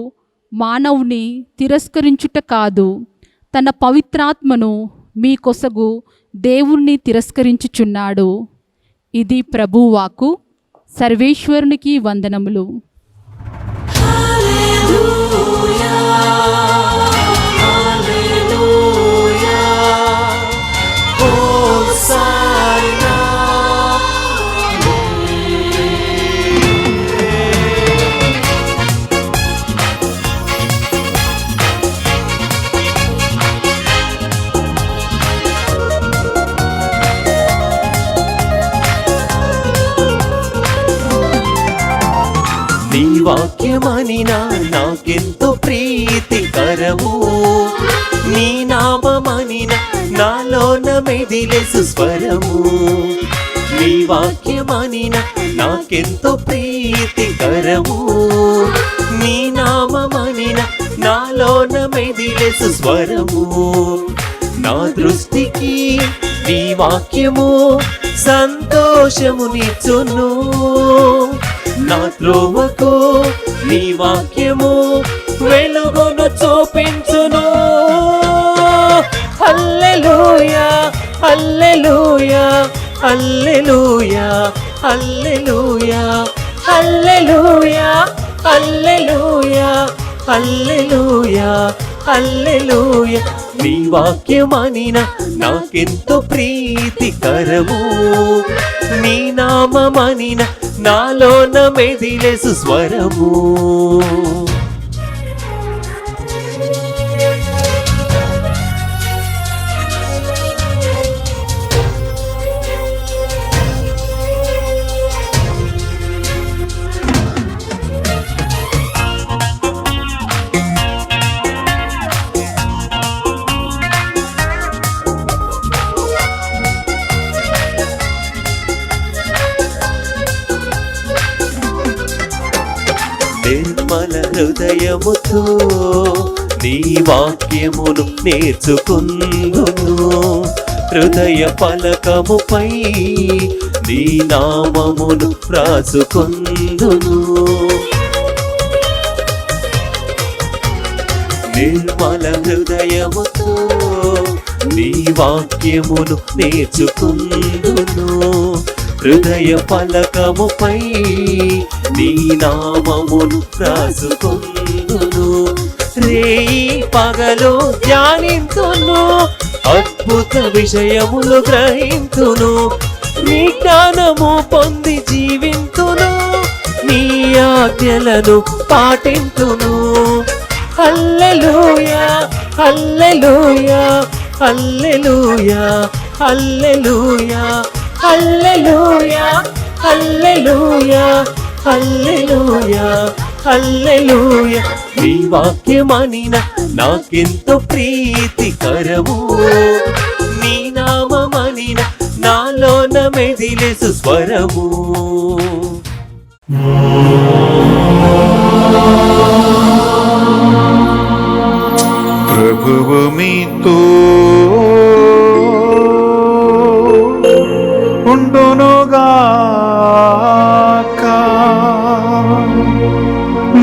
మానవుని తిరస్కరించుట కాదు, తన పవిత్రాత్మను మీ కొసగు దేవుణ్ణి తిరస్కరించుచున్నాడు. ఇది ప్రభువాకు. సర్వేశ్వరునికి వందనములు. నీ వాక్యమనినా నాకెంతో ప్రీతికరము, నీ నామమనినా నాలోన మెదిలే సుస్వరము. నీ వాక్యమనినా నాకెంతో ప్రీతికరము, నీ నామమనినా నాలోన మెదిలే సుస్వరము. నా దృష్టికి నీ వాక్యము సంతోషమునిచ్చును, నా త్రోవకు నీ వాక్యము వెలుగును చూపించును. హల్లెలూయా హల్లెలూయా హల్లెలూయా హల్లెలూయా హల్లెలూయా హల్లెలూయా హల్లెలూయా హల్లెలూయా. నీ వాక్యమనినా నాకెంతో ప్రీతికరము, నీ నామమనినా నాలోన మెదిలే సుస్వరము. నిర్మల హృదయముతో నీ వాక్యమును నేర్చుకుందును, హృదయ పలకముపై నీ నామమును రాసుకొందును. నిర్మల హృదయముతో నీ వాక్యమును నేర్చుకుందును. హృదయ ఫలకముపై నీ నామమును రాసుకొందును. రేయి పగలు ధ్యానింతును, అద్భుత విషయములు గ్రహింతును. నీ జ్ఞానము పొంది జీవింతును, నీ ఆజ్ఞలను పాటింతును. హల్లెలూయా హల్లెలూయా హల్లెలూయా హల్లెలూయా హల్లెలూయా హల్లెలూయా హల్లెలూయా హల్లెలూయా. నీ వాక్యమనిన నాకెంతో ప్రీతికరము, నీ నామమనిన నాలోన మెదిలే సుస్వరము. ప్రభువు మీతో ఉండునుగాక,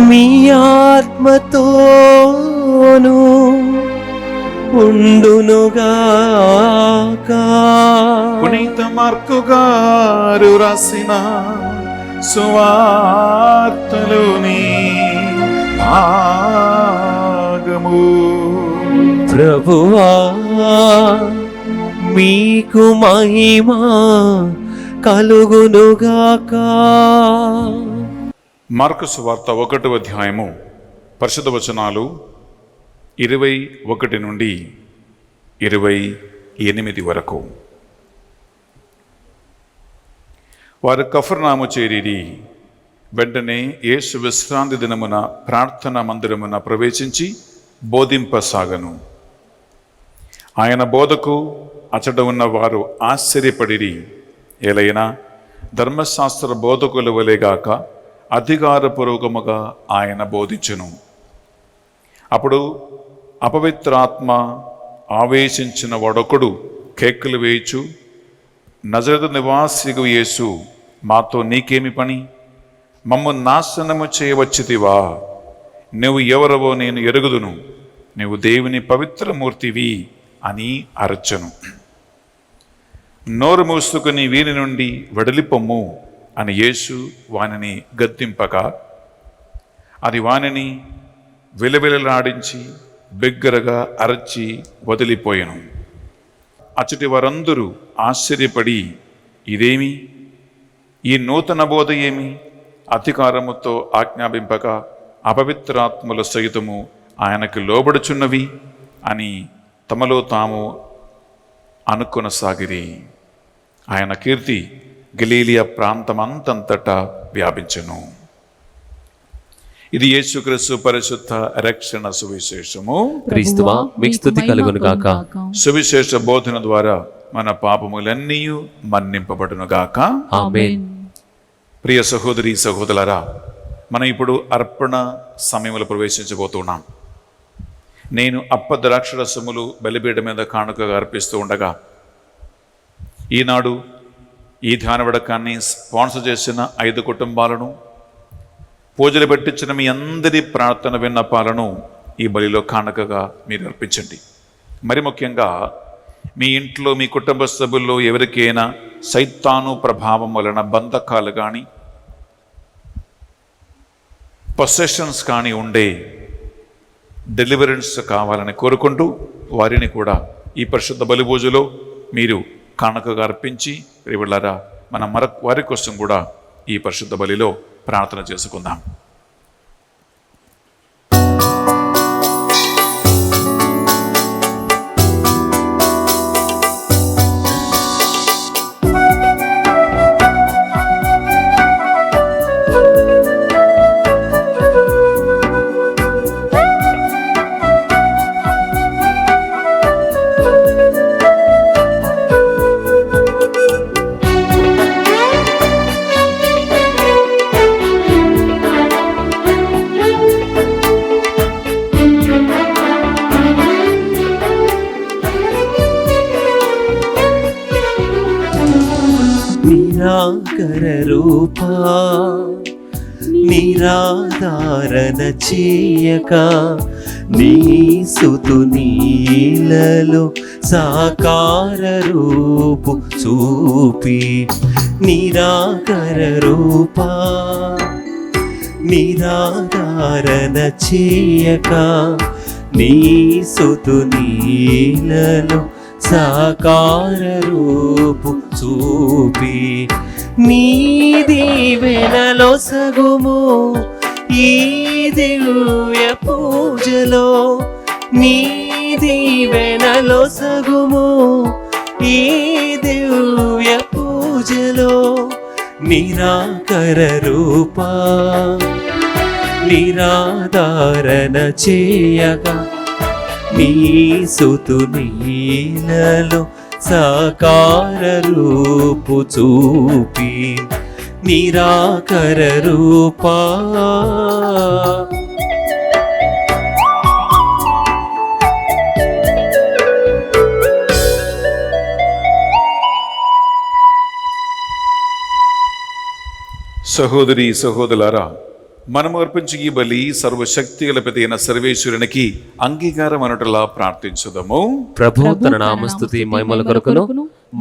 మీ ఆత్మతోను ఉండునుగాక. పునీత మార్కు గారు రాసిన సువార్తలోని భాగము. ప్రభువా మీకు మహిమ కలుగునుగాక. మార్కు సువార్త 1వ అధ్యాయము పరిశుద్ధ వచనాలు 21 నుండి 28 వరకు. వారు కఫర్నాము చేరిరి. వెంటనే యేసు విశ్రాంతి దినమున ప్రార్థనా మందిరమున ప్రవేశించి బోధింపసాగను. ఆయన బోధకు అచట ఉన్న వారు ఆశ్చర్యపడిరి. ఏలైనా ధర్మశాస్త్ర బోధకుల వలెగాక అధికారపూర్వకముగా ఆయన బోధించును. అప్పుడు అపవిత్రాత్మ ఆవేశించిన వాడొకడు కేకలు వేయచు, నజరేతు నివాసిగు యేసు, మాతో నీకేమి పని? మమ్ము నాశనము చేయవచ్చితివా? నువ్వు ఎవరవో నేను ఎరుగుదును, నువ్వు దేవుని పవిత్రమూర్తివి అని అరచెను. నోరు మూసుకుని వీని నుండి వెడలిపొమ్ము అని యేసు వానిని గద్దింపగా అది వానిని విలవిలలాడించి బిగ్గరగా అరచి వదిలిపోయెను. అచటి వారందరూ ఆశ్చర్యపడి, ఇదేమి? ఈ నూతన బోధ ఏమి? అధికారముతో ఆజ్ఞాపింపక అపవిత్రాత్మల సహితము ఆయనకు లోబడుచున్నవి అని తమలో తాము అనుకొనసాగిరి. ఆయన కీర్తి గలీలియా ప్రాంతమంతంతటా వ్యాపించెను. ఇది యేసుక్రీస్తు పరిశుద్ధ రక్షణ సువిశేషము. క్రీస్తువా మీకు స్తుతి కలుగును గాక. సువిశేష బోధన ద్వారా మన పాపములన్నీ మన్నింపబడును గాక. ఆమేన్. ప్రియ సహోదరి సహోదరులారా, మనం ఇప్పుడు అర్పణ సమయంలో ప్రవేశించబోతున్నాం. నేను ద్రాక్షరసములు బలిపీఠం మీద కానుకగా అర్పిస్తూ ఉండగా ఈనాడు ఈ ధ్యాన వడకాన్ని స్పాన్సర్ చేసిన 5 కుటుంబాలను, పూజలు పెట్టించిన మీ అందరి ప్రార్థన విన్నపాలను ఈ బలిలో కానుకగా మీరు అర్పించండి. మరి ముఖ్యంగా మీ ఇంట్లో మీ కుటుంబ సభ్యుల్లో ఎవరికైనా సైతాను ప్రభావం వలన బంధకాలు కానీ పొసెషన్స్ కానీ ఉండే డెలివరెన్స్ కావాలని కోరుకుంటూ వారిని కూడా ఈ పరిశుద్ధ బలి పూజలో మీరు కానుకగా అర్పించి వెళ్ళారా. మనం వారి కోసం కూడా ఈ పరిశుద్ధ బలిలో ప్రార్థన చేసుకుందాం. నిరాకర రూపా నిరాధారణ చేయక నీ సుతు నీలలో సాకార రూపు చూపి నిరాకర రూపా నిరాధారణ చేయక నీ సుతు నీలలో సాకార రూపు చూపి నీ దీవెనలో సగుము ఈ దివ్య పూజలో నీ దీవెనలో సగుము ఈ దివ్య పూజలో నిరాకర రూపా నిరాధారణ చేయగా నీ సుతు నీలలో సాకార రూపు చూపి నిరాకర రూపా సహోదరి సహోదరులారా, మనము అర్పించు ఈ బలి సర్వశక్తి గల పిత అయిన సర్వేశ్వరునికి అంగీకారం అనటలా ప్రార్థించుదము. ప్రభు తన నామస్తుతి మహిమల కొరకును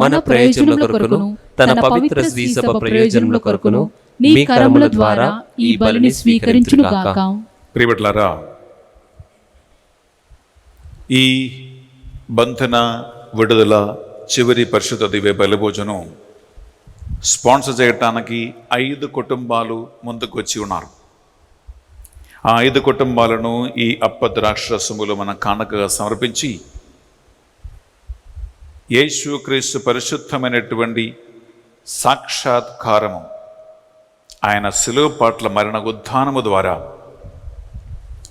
మన ప్రయోజనముల కొరకును తన పవిత్ర శ్రీసభ ప్రయోజనముల కొరకును నీ కరముల ద్వారా ఈ బలిని స్వీకరించును గాక. ప్రియబిడ్డలారా, ఈ బంధన విడుదల చివరి పరిశుద్ధ దివ్య బలిభోజనం స్పాన్సర్ చేయటానికి 5 కుటుంబాలు ముందుకు వచ్చి ఉన్నారు. ఆ 5 కుటుంబాలను ఈ అప్పద్రాక్షరసములు మన కానుకగా సమర్పించి యేసుక్రీస్తు పరిశుద్ధమైనటువంటి సాక్షాత్కారము, ఆయన శిలువ పట్ల మరణ ఉత్థానము ద్వారా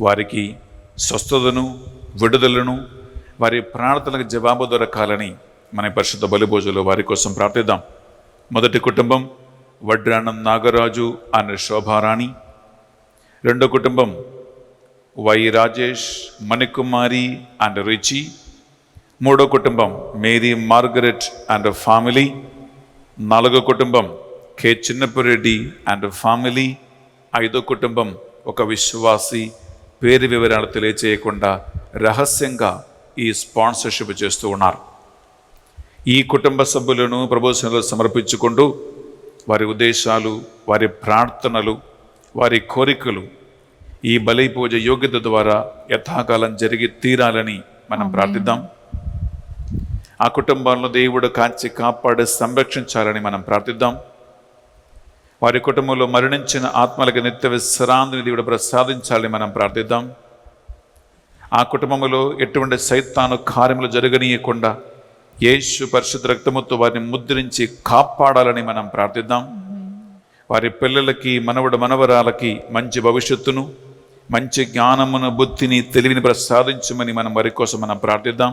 వారికి స్వస్థతను విడుదలను వారి ప్రార్థనలకు జవాబు దొరకాలని మన పరిశుద్ధ బలిభోజనంలో వారి కోసం ప్రార్థిద్దాం. మొదటి కుటుంబం వడ్రాణం నాగరాజు అనే శోభారాణి. రెండో కుటుంబం Y Rajesh, Manikumari and Richie. మూడో కుటుంబం మేరీ మార్గరెట్ అండ్ ఫ్యామిలీ. 4వ కుటుంబం కె చిన్నపురెడ్డి అండ్ ఫ్యామిలీ. 5వ కుటుంబం ఒక విశ్వాసి, పేరు వివరాలు తెలియచేయకుండా రహస్యంగా ఈ స్పాన్సర్షిప్ చేస్తూ ఉన్నారు. ఈ కుటుంబ సభ్యులను ప్రభువులో సమర్పించుకుంటూ వారి ఉద్దేశాలు, వారి ప్రార్థనలు, వారి కోరికలు ఈ బలి పూజ యోగ్యత ద్వారా యథాకాలం జరిగి తీరాలని మనం ప్రార్థిద్దాం. ఆ కుటుంబాలను దేవుడు కాచి కాపాడి సంరక్షించాలని మనం ప్రార్థిద్దాం. వారి కుటుంబంలో మరణించిన ఆత్మలకు నిత్య విశ్రాంతిని దేవుడు ప్రసాదించాలని మనం ప్రార్థిద్దాం. ఆ కుటుంబంలో ఎటువంటి సైతాను కార్యములు జరగనీయకుండా యేసు పరిశుద్ధ రక్తముతో వారిని ముద్రించి కాపాడాలని మనం ప్రార్థిద్దాం. వారి పిల్లలకి, మనవడు మనవరాలకి మంచి భవిష్యత్తును, మంచి జ్ఞానమును, బుద్ధిని, తెలివిని ప్రసాదించమని మనం వారి కోసం మనం ప్రార్థిద్దాం.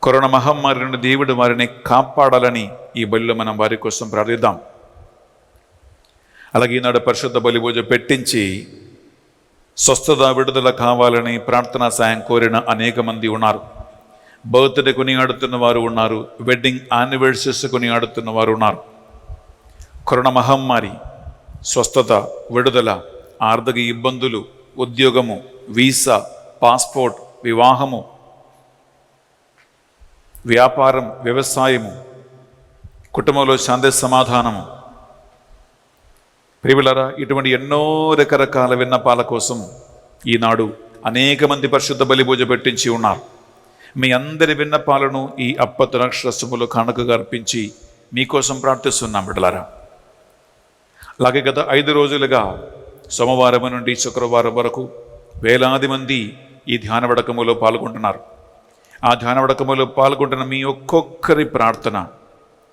కరోనా మహమ్మారి నుండి దేవుడు వారిని కాపాడాలని ఈ బలిలో మనం వారి కోసం ప్రార్థిద్దాం. అలాగే ఈనాడు పరిశుద్ధ బలి పూజ పెట్టించి స్వస్థత విడుదల కావాలని ప్రార్థనా సాయం కోరిన అనేక మంది ఉన్నారు. బర్త్డే కొని ఆడుతున్న వారు ఉన్నారు. వెడ్డింగ్ యానివర్సరీస్ కొని ఆడుతున్న వారు ఉన్నారు. కరోనా మహమ్మారి, స్వస్థత, విడుదల, ఆర్థిక ఇబ్బందులు, ఉద్యోగము, వీసా, పాస్పోర్ట్, వివాహము, వ్యాపారం, వ్యవసాయము, కుటుంబంలో శాంతి సమాధానము. ప్రియులారా, ఇటువంటి ఎన్నో రకరకాల విన్నపాల కోసం ఈనాడు అనేక మంది పరిశుద్ధ బలి పూజ పెట్టించి ఉన్నారు. మీ అందరి విన్నపాలను ఈ అప్పద్రాక్షరసములో కానుకగా అర్పించి మీకోసం ప్రార్థిస్తున్నాం బిడ్డలారా. అలాగే గత 5 రోజులుగా సోమవారం నుండి శుక్రవారం వరకు వేలాది మంది ఈ ధ్యాన వడకములో పాల్గొంటున్నారు. ఆ ధ్యాన వడకములో పాల్గొంటున్న మీ ఒక్కొక్కరి ప్రార్థన,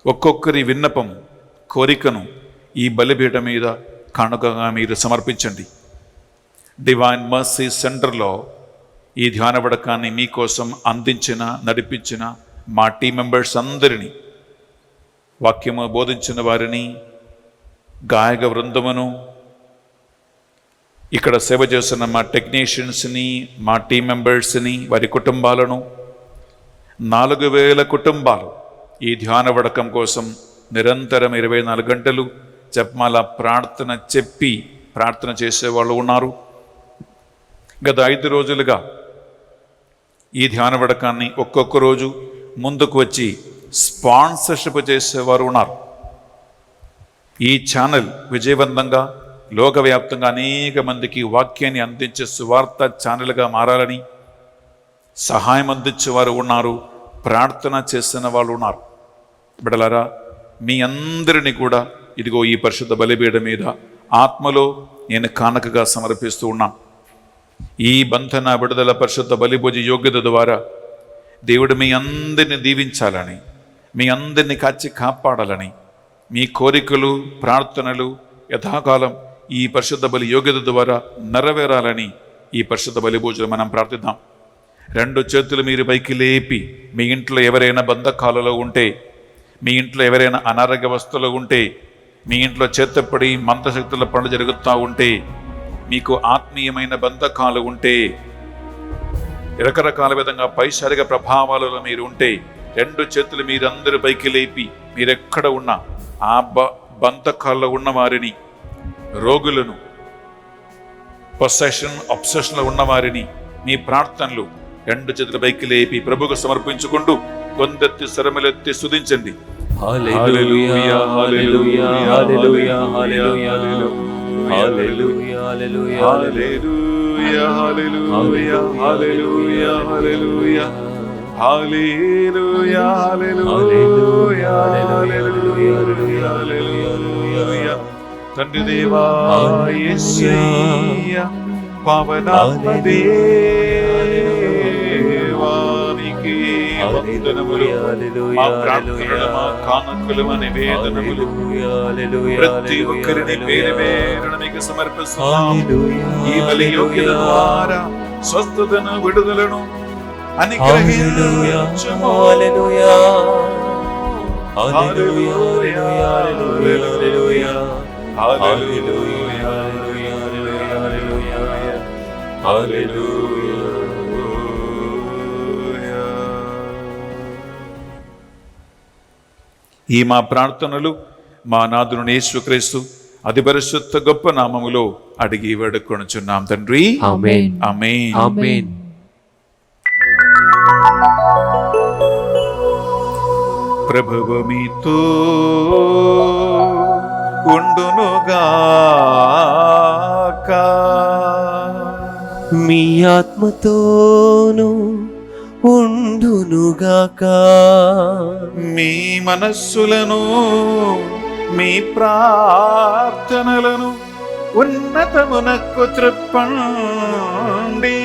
ఒక్కొక్కరి విన్నపం, కోరికను ఈ బలిపీఠం మీద కానుకగా మీరు సమర్పించండి. డివైన్ మర్సీ సెంటర్లో ఈ ధ్యాన వడకాన్ని మీకోసం అందించిన, నడిపించిన మా టీం మెంబర్స్ అందరినీ, వాక్యము బోధించిన వారిని, గాయక బృందమును, ఇక్కడ సేవ చేస్తున్న మా టెక్నీషియన్స్ని, మా టీం మెంబర్స్ని, వారి కుటుంబాలను, 4000 కుటుంబాలు ఈ ధ్యాన వడకం కోసం నిరంతరం 24 గంటలు జపమాల ప్రార్థన చెప్పి ప్రార్థన చేసేవాళ్ళు ఉన్నారు. గత 5 రోజులుగా ఈ ధ్యాన వడకాన్ని ఒక్కొక్క రోజు ముందుకు వచ్చి స్పాన్సర్షిప్ చేసేవారు ఉన్నారు. ఈ ఛానల్ విజయవంతంగా లోకవ్యాప్తంగా అనేక మందికి వాక్యాన్ని అందించే సువార్త ఛానల్గా మారాలని సహాయం అందించేవారు ఉన్నారు, ప్రార్థన చేసిన వాళ్ళు ఉన్నారు. బిడ్డలారా, మీ అందరినీ కూడా ఇదిగో ఈ పరిశుద్ధ బలిపీఠం మీద ఆత్మలో నేను కానుకగా సమర్పిస్తూ ఉన్నాను. ఈ బంధన విడుదల పరిశుద్ధ బలిభోజ యోగ్యత ద్వారా దేవుడు మీ అందరిని దీవించాలని, మీ అందరిని కాచి కాపాడాలని, మీ కోరికలు ప్రార్థనలు యథాకాలం ఈ పరిశుద్ధ బలి యోగ్యత ద్వారా నెరవేరాలని ఈ పరిశుద్ధ బలిభోజనం మనం ప్రార్థిద్దాం. 2 చేతులు మీరు పైకి లేపి, మీ ఇంట్లో ఎవరైనా బంధకాలలో ఉంటే, మీ ఇంట్లో ఎవరైనా అనారోగ్యవస్థలో ఉంటే, మీ ఇంట్లో చేతపడి మంత్రశక్తుల పనులు జరుగుతూ ఉంటే, మీకు ఆత్మీయమైన బంధకాలు ఉంటే, రకరకాల విధంగా పైశారిక ప్రభావాలలో మీరు ఉంటే, 2 చేతులు మీరందరూ పైకి లేపి, మీరెక్కడ ఉన్నా ఆ బంధకాల్లో ఉన్న వారిని, రోగులను, పొసెషన్ అబ్సెషన్లో ఉన్న వారిని మీ ప్రార్థనలు 2 చేతుల పైకి లేపి ప్రభుకు సమర్పించుకుంటూ కొందెత్తి శరములెత్తి స్తుతించండి. హల్లెలూయా హల్లెలూయా హల్లెలూయా హల్లెలూయా హల్లెలూయా హల్లెలూయా హల్లెలూయా హల్లెలూయా హల్లెలూయా హల్లెలూయా హల్లెలూయా హల్లెలూయా హల్లెలూయా హల్లెలూయా. తండ్రి దేవా యేసయ్యా పావనాత్మ దేవానికి వందనములు. మా ప్రార్థనలు, మా కానుకలు, మా నివేదనములు ప్రతి ఒక్కరిని పేరు పేరున మీకు సమర్పిస్తున్నాం. ఈ బలి యోగ్యత ద్వారా స్వస్థతను, విడుదలను అనుగ్రహించుము. హల్లెలూయా హల్లెలూయా హల్లెలూయా హల్లెలూయా హల్లెలూయా. ఈ మా ప్రార్థనలు మా నాథుని యేసుక్రీస్తు అతి పరిశుద్ధ గొప్ప నామములో అడిగి వేడుకొనుచున్నాం తండ్రి. ఆమేన్ ఆమేన్ ఆమేన్. ప్రభువు మీతో ఉండునుగాక, మీ ఆత్మతోను ఉండునుగాక. మీ మనస్సులను, మీ ప్రార్థనలను ఉన్నతమునకు త్రిప్పండి.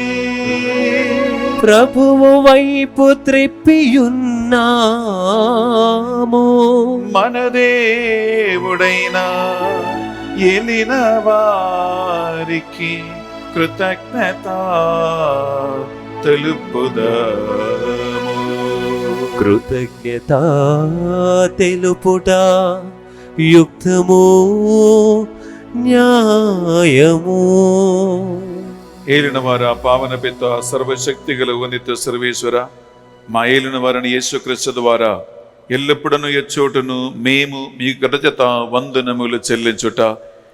ప్రభువు వైపు త్రిప్పియున్నాము. మన దేవుడైన ఎలిన వారికి కృతజ్ఞత తెలుపుదాము. కృతజ్ఞత తెలుపుట యుక్తము, న్యాయము. ఏలిన వారా, పావన పిత, సర్వశక్తి గల ఉన్నత సర్వేశ్వర, మా ఏలిన వారిని యేసుక్రీస్తు ద్వారా ఎల్లప్పుడూ ఎచ్చోటును మేము మీ గడజత వందనములు చెల్లించుట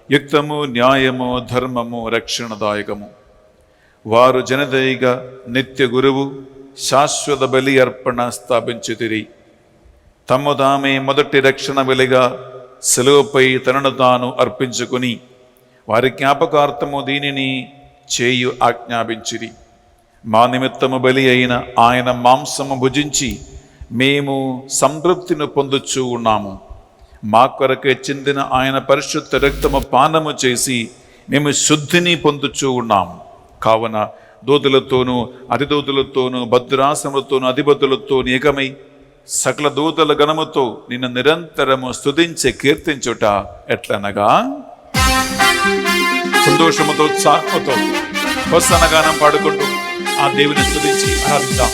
యుక్తము, న్యాయము, ధర్మము, రక్షణదాయకము. వారు జనదయిగా నిత్య గురువు శాశ్వత బలి అర్పణ స్థాపించితిరి. తమ్ము తామే మొదటి రక్షణ బలిగా సెలవుపై తనను తాను అర్పించుకుని వారి జ్ఞాపకార్థము దీనిని చేయు ఆజ్ఞాపించిరి. మా నిమిత్తము బలి అయిన ఆయన మాంసము భుజించి మేము సంతృప్తిని పొందుచూ ఉన్నాము. మా కొరకే చెందిన ఆయన పరిశుద్ధ రక్తము పానము చేసి మేము శుద్ధిని పొందుచూ ఉన్నాము. కావున దూతలతోనూ అధిదూతలతోనూ భద్రాసనములతోనూ అధిపతులతో ఏకమై సకల దూతల గణముతో నిన్ను నిరంతరము స్తుతించి కీర్తించుట ఎట్లనగా, సంతోషముతో ఉత్సాహముతో హోసన్న గానం పాడుకుంటూ ఆ దేవుని స్తుతించి ఆరాధిద్దాం.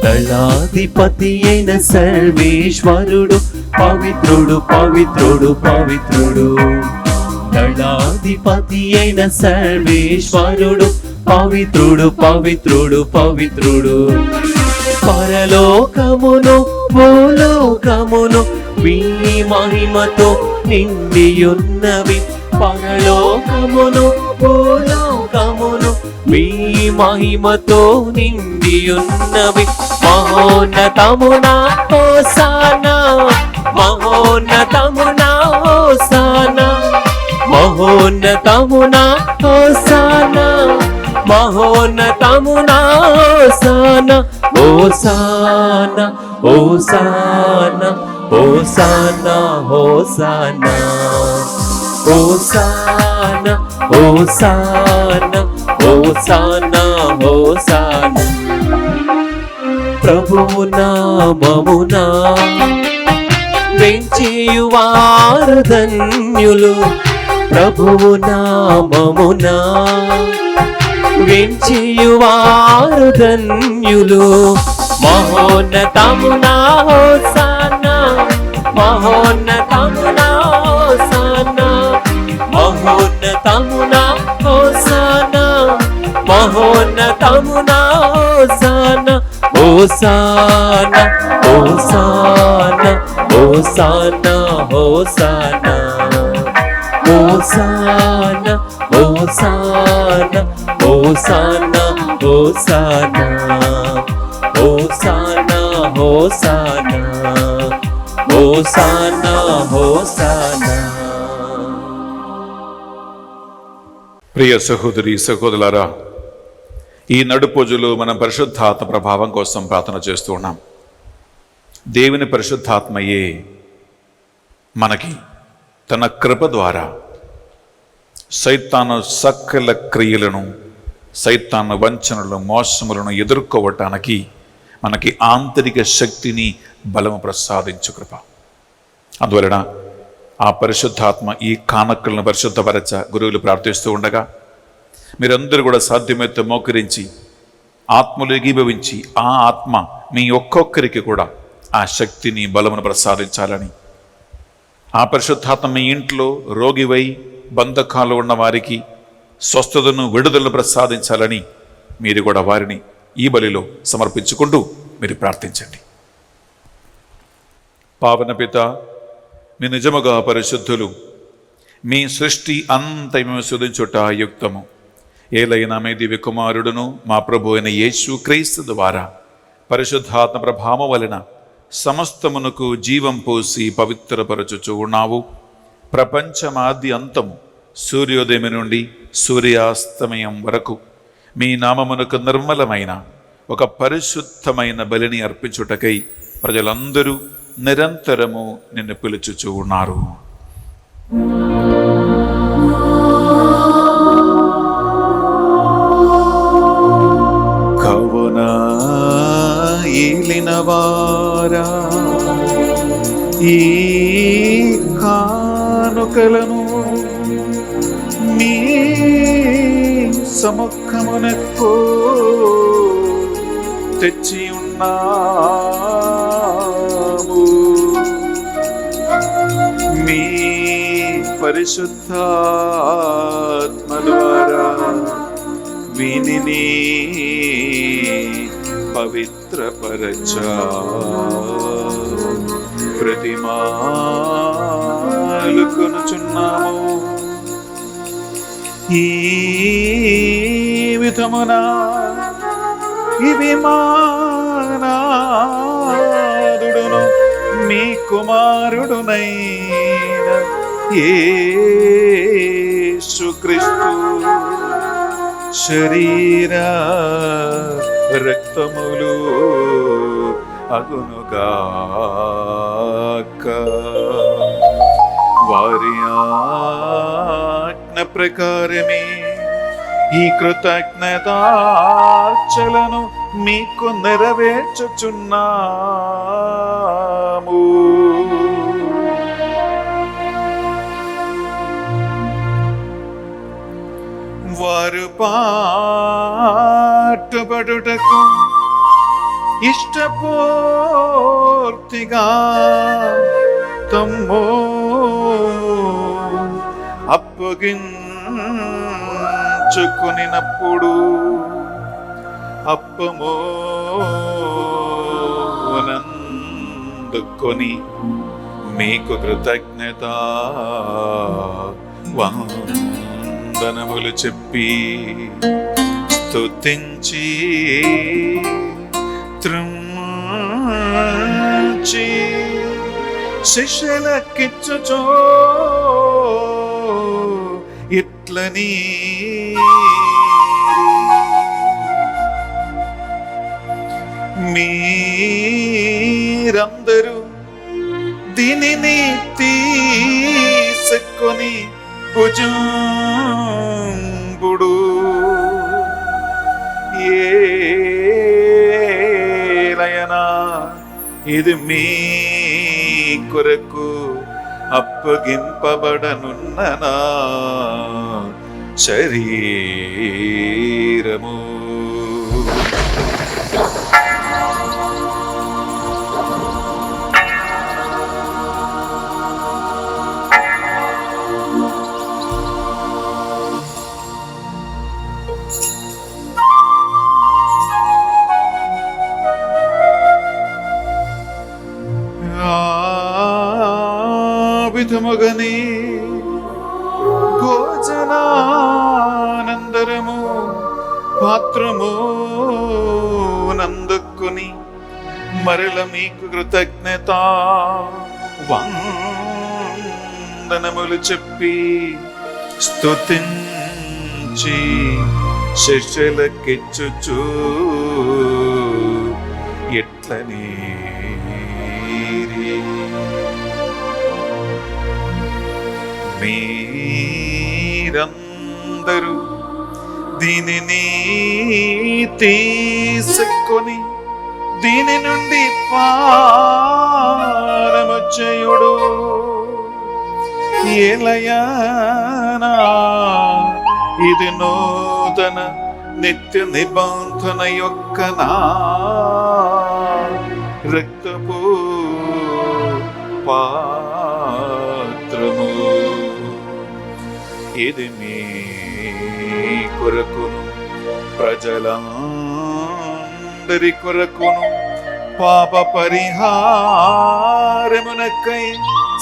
దళాధిపతి అయిన సర్వేశ్వరుడు పవిత్రుడు పవిత్రుడు పవిత్రుడు. దళాధిపతి అయిన సర్వేశ్వరుడు పవిత్రుడు పవిత్రుడు పవిత్రుడు. పరలోకమును భూలోకమును మీ మహిమతో నిండియున్నవి. పరలోకమును భూలోకమును మీ మహిమతో నిండియున్నవి. మహోన్నతమునా హోసానా, మహోన్నతమునా హోసానా, మహోన్నతమునా హోసానా, మహోన్నతమునా హోసానా. హోసానా హోసానా హోసానా హోసానా హోసానా హోసానా హోసానా హోసానా. ప్రభువు నామమునా వెంచేయువారు ధన్యులు. ప్రభువు నామమునా వెంచేయువారు ధన్యులు. మహోన్నతమునా హోసానా, మహోన్నతమునా హోసానా, మహోన్నతమునా హోసానా, మహోన్నతమునా హోసానా. హోసానా హోసానా హోసానా హోసానా హోసానా హోసానా హోసానా హోసానా హోసానా హోసానా హోసానా హోసానా. ప్రియ సహోదరి సహోదరులారా, ఈ నడుపూజలో మనం పరిశుద్ధాత్మ ప్రభావం కోసం ప్రార్థన చేస్తూ ఉన్నాం. దేవుని పరిశుద్ధాత్మయే మనకి తన కృప ద్వారా సైతాను సకల క్రియలను, సైతాను వంచనలు, మోసములను ఎదుర్కోవటానికి మనకి ఆంతరిక శక్తిని, బలము ప్రసాదించు కృప. అందువలన ఆ పరిశుద్ధాత్మ ఈ కానకలను పరిశుద్ధపరచ గురువులు ప్రార్థిస్తూ ఉండగా మీరందరూ కూడా సాధ్యమైతే మోకరించి ఆత్మలు ఏకీభవించి ఆ ఆత్మ మీ ఒక్కొక్కరికి కూడా ఆ శక్తిని, బలమును ప్రసాదించాలని, ఆ పరిశుద్ధాత్మ మీ ఇంట్లో రోగివై బంధకాలు ఉన్న వారికి స్వస్థతను, విడుదలను ప్రసాదించాలని మీరు కూడా వారిని ఈ బలిలో సమర్పించుకుంటూ మీరు ప్రార్థించండి. పావన పిత, మీ నిజముగా పరిశుద్ధులు, మీ సృష్టి అంత మేము శోధించుట యుక్తము. ఏలైనా మీ దివ్య కుమారుడును మా ప్రభు అయిన యేసు క్రీస్తు ద్వారా పరిశుద్ధాత్మ ప్రభావం వలన సమస్తమునకు జీవం పోసి పవిత్రపరచుచూ ఉన్నావు. ప్రపంచమాది అంతము సూర్యోదయం నుండి సూర్యాస్తమయం వరకు మీ నామమునకు నిర్మలమైన ఒక పరిశుద్ధమైన బలిని అర్పించుటకై ప్రజలందరూ నిరంతరము నిన్ను పిలుచుచూ ఉన్నారు. కవునా ఏలినవారా, ఈ కానుకలను మీ సముఖమునకు తెచ్చి ఉన్నాము. మీ పరిశుద్ధాత్మ ద్వారా వీనిని పవిత్రపరచా ప్రతిమాలుకొనుచున్నాము. ఈ విధమున ఇవి మానాదుడును మీ కుమారుడునైన యేసుక్రీస్తు శరీర రక్తములు అగునుగాక. వారి ఆజ్ఞ ప్రకారమే ఈ కృతజ్ఞతార్చలను మీకు నెరవేర్చుచున్నాము. వారు పాటుపడుటకు ఇష్టపూర్తిగా తమ్ము అప్పగించుకొని పుచ్చుకొనినప్పుడు అప్పము నందుకొని మీకు కృతజ్ఞత వందనములు చెప్పి స్తుతించి త్రుంచి శిష్యులకిచ్చుచో ఇట్లని మీరందరూ దీనిని తీసుకొని భుజంబుడు, ఏలయనా ఇది మీ కొరకు అప్పగింపబడనున్న నా శరీరము. విధముగని భోజనానందరము పాత్రము నందుకొని మరల మీకు కృతజ్ఞత వందనములు చెప్పి స్తుతించి శిష్యులకిచ్చుచు ఎట్లని మీరందరూ దీనిని తీసుకొని దీని నుండి పానము చేయుడు, ఏలయనా ఇది నూతన నిత్య నిబంధన యొక్క నా రక్తపు పాత్రము. ఇది మీ కొరకును ప్రజలందరి కొరకును పాప పరిహారమునకై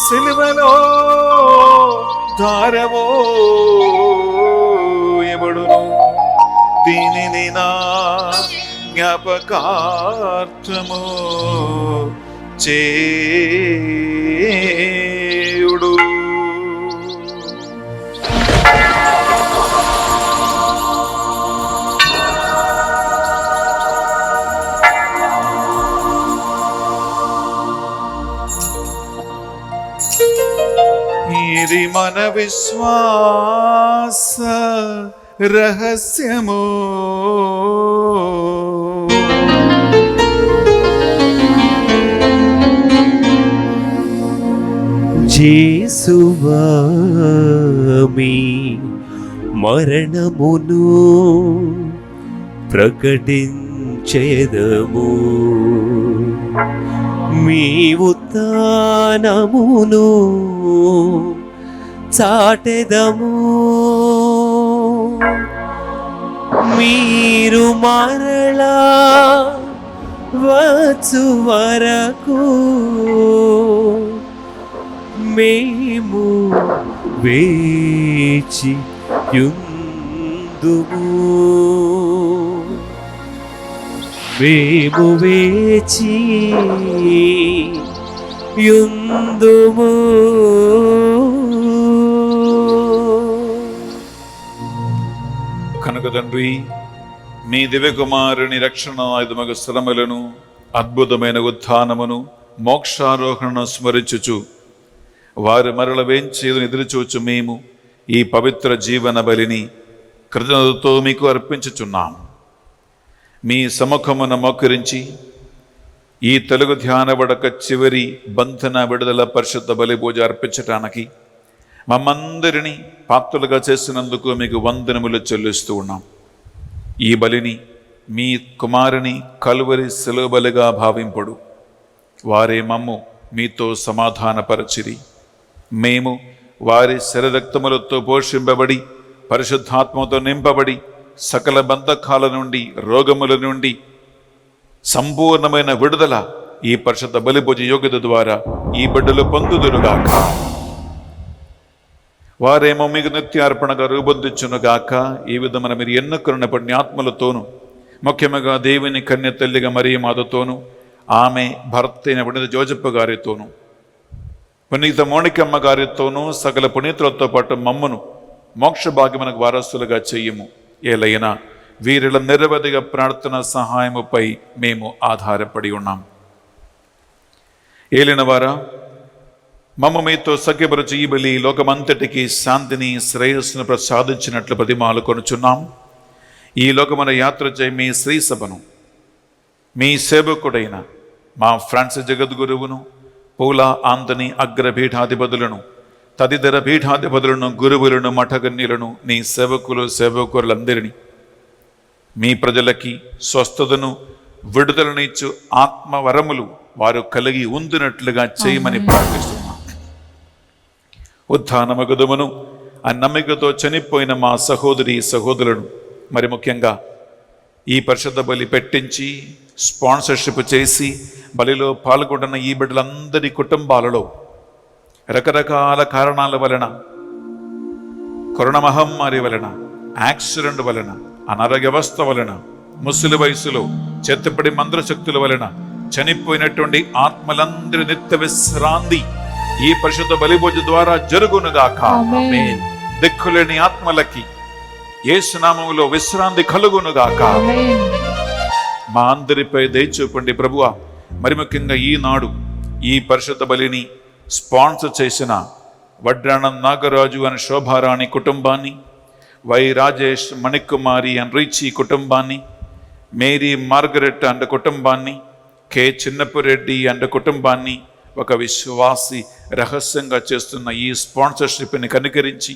సిలువలో ధారవోయబడును. దీనిని నా జ్ఞాపకార్థము చేయుడు. ఇది మన విశ్వాస రహస్యము. యేసువా మీ మరణమును ప్రకటించెదము, మీ ఉత్థానమును చాటెదము. మీరు మరలా వచ్చు వరకు మేము వేచి యుందుము, మేము వేచి యుందుము. కనుక తండ్రి, మీ దివ్య కుమారుని రక్షణ ఆయుధమగు శ్రమలను, అద్భుతమైన ఉత్థానమును, మోక్షారోహణను స్మరించుచు వారు మరల వేంచేదని ఎదురుచూచు మేము ఈ పవిత్ర జీవన బలిని కృతజ్ఞతతో మీకు అర్పించుచున్నాం. మీ సముఖమున మోకరించి ఈ తెలుగు ధ్యాన వడక చివరి బంధన విడుదల పరిశుద్ధ బలి పూజ అర్పించటానికి మమ్మందరినీ పాత్రలుగా చేసినందుకు మీకు వందనములు చెల్లిస్తూ ఉన్నాం. ఈ బలిని మీ కుమారుని కలువరి శిలువ బలిగా భావింపడు. వారే మమ్ము మీతో సమాధానపరచిరి. మేము వారి శరీరక్తములతో పోషింపబడి పరిశుద్ధాత్మతో నింపబడి సకల బంధకాల నుండి, రోగముల నుండి సంపూర్ణమైన విడుదల ఈ పరిశుద్ధ బలిభోజ యోగ్యత ద్వారా ఈ బిడ్డలు పొందుదురుగాక. వారేమో మీకు నిత్యార్పణగా రూపొందించునుగాక. ఈ విధమైన మీరు ఎన్నుకున్న పుణ్యాత్మలతోనూ, ముఖ్యంగా దేవుని కన్య తల్లిగా మరియ మాతతోనూ, ఆమె భర్త అయిన పునీత జోజప్ప గారితోనూ, పునీత మోనికమ్మ గారితోనూ, సకల పునీతులతో పాటు మమ్మను మోక్ష భాగ్యమునకు వారసులుగా చెయ్యము. ఏలైనా వీరిల నిరవధిగా ప్రార్థన సహాయముపై మేము ఆధారపడి ఉన్నాం. ఏలిన వారా, మమ్మ మీతో సఖ్యపరచు ఈ బలి లోకమంతటికి శాంతిని, శ్రేయస్సును ప్రసాదించినట్లు ప్రతిమాలు కొనుచున్నాం. ఈ లోకమున యాత్ర చేయి మీ శ్రీ సభను, మీ సేవకుడైన మా ఫ్రాన్సిస్ జగద్గురువును, పూలా ఆంతని అగ్రపీఠాధిపతులను, తదితర పీఠాధిపతులను, గురువులను, మఠగన్యులను, నీ సేవకులు సేవకులందరినీ మీ ప్రజలకి స్వస్థతను, విడుదలనిచ్చు ఆత్మవరములు వారు కలిగి ఉందినట్లుగా చేయమని ప్రార్థిస్తున్నాం. ఉత్థానమగుదమును ఆ నమ్మికతో చనిపోయిన మా సహోదరి సహోదరులను, మరి ముఖ్యంగా ఈ పరిశుద్ధ బలి పెట్టించి స్పాన్సర్షిప్ చేసి బలిలో పాల్గొంటున్న ఈ బిడ్డలందరి కుటుంబాలలో రకరకాల కారణాల వలన, కరోనా మహమ్మారి వలన, యాక్సిడెంట్ వలన, అనారోగ్య వ్యవస్థ వలన, ముసలి వయసులో చెత్తపడి మంత్రశక్తుల వలన చనిపోయినటువంటి ఆత్మలందరి నిత్య విశ్రాంతి ఈ పరిశుద్ధ బలిభోజ ద్వారా జరుగునుగాక. ఆమేన్. దిక్కులేని ఆత్మలకి యేసు నామములో విశ్రాంతి కలుగునుగాక. మా అందరిపై దయచూపండి ప్రభువా. మరి ముఖ్యంగా ఈనాడు ఈ పరిశుద్ధ బలిని స్పాన్సర్ చేసిన వడ్రాణం నాగరాజు అని శోభారాణి కుటుంబాన్ని, Y Rajesh, Manikumari and Richie కుటుంబాన్ని, మేరీ మార్గరెట్ అండ్ కుటుంబాన్ని, కె చిన్నపురెడ్డి అండ్ కుటుంబాన్ని, ఒక విశ్వాసి రహస్యంగా చేస్తున్న ఈ స్పాన్సర్షిప్ని కనికరించి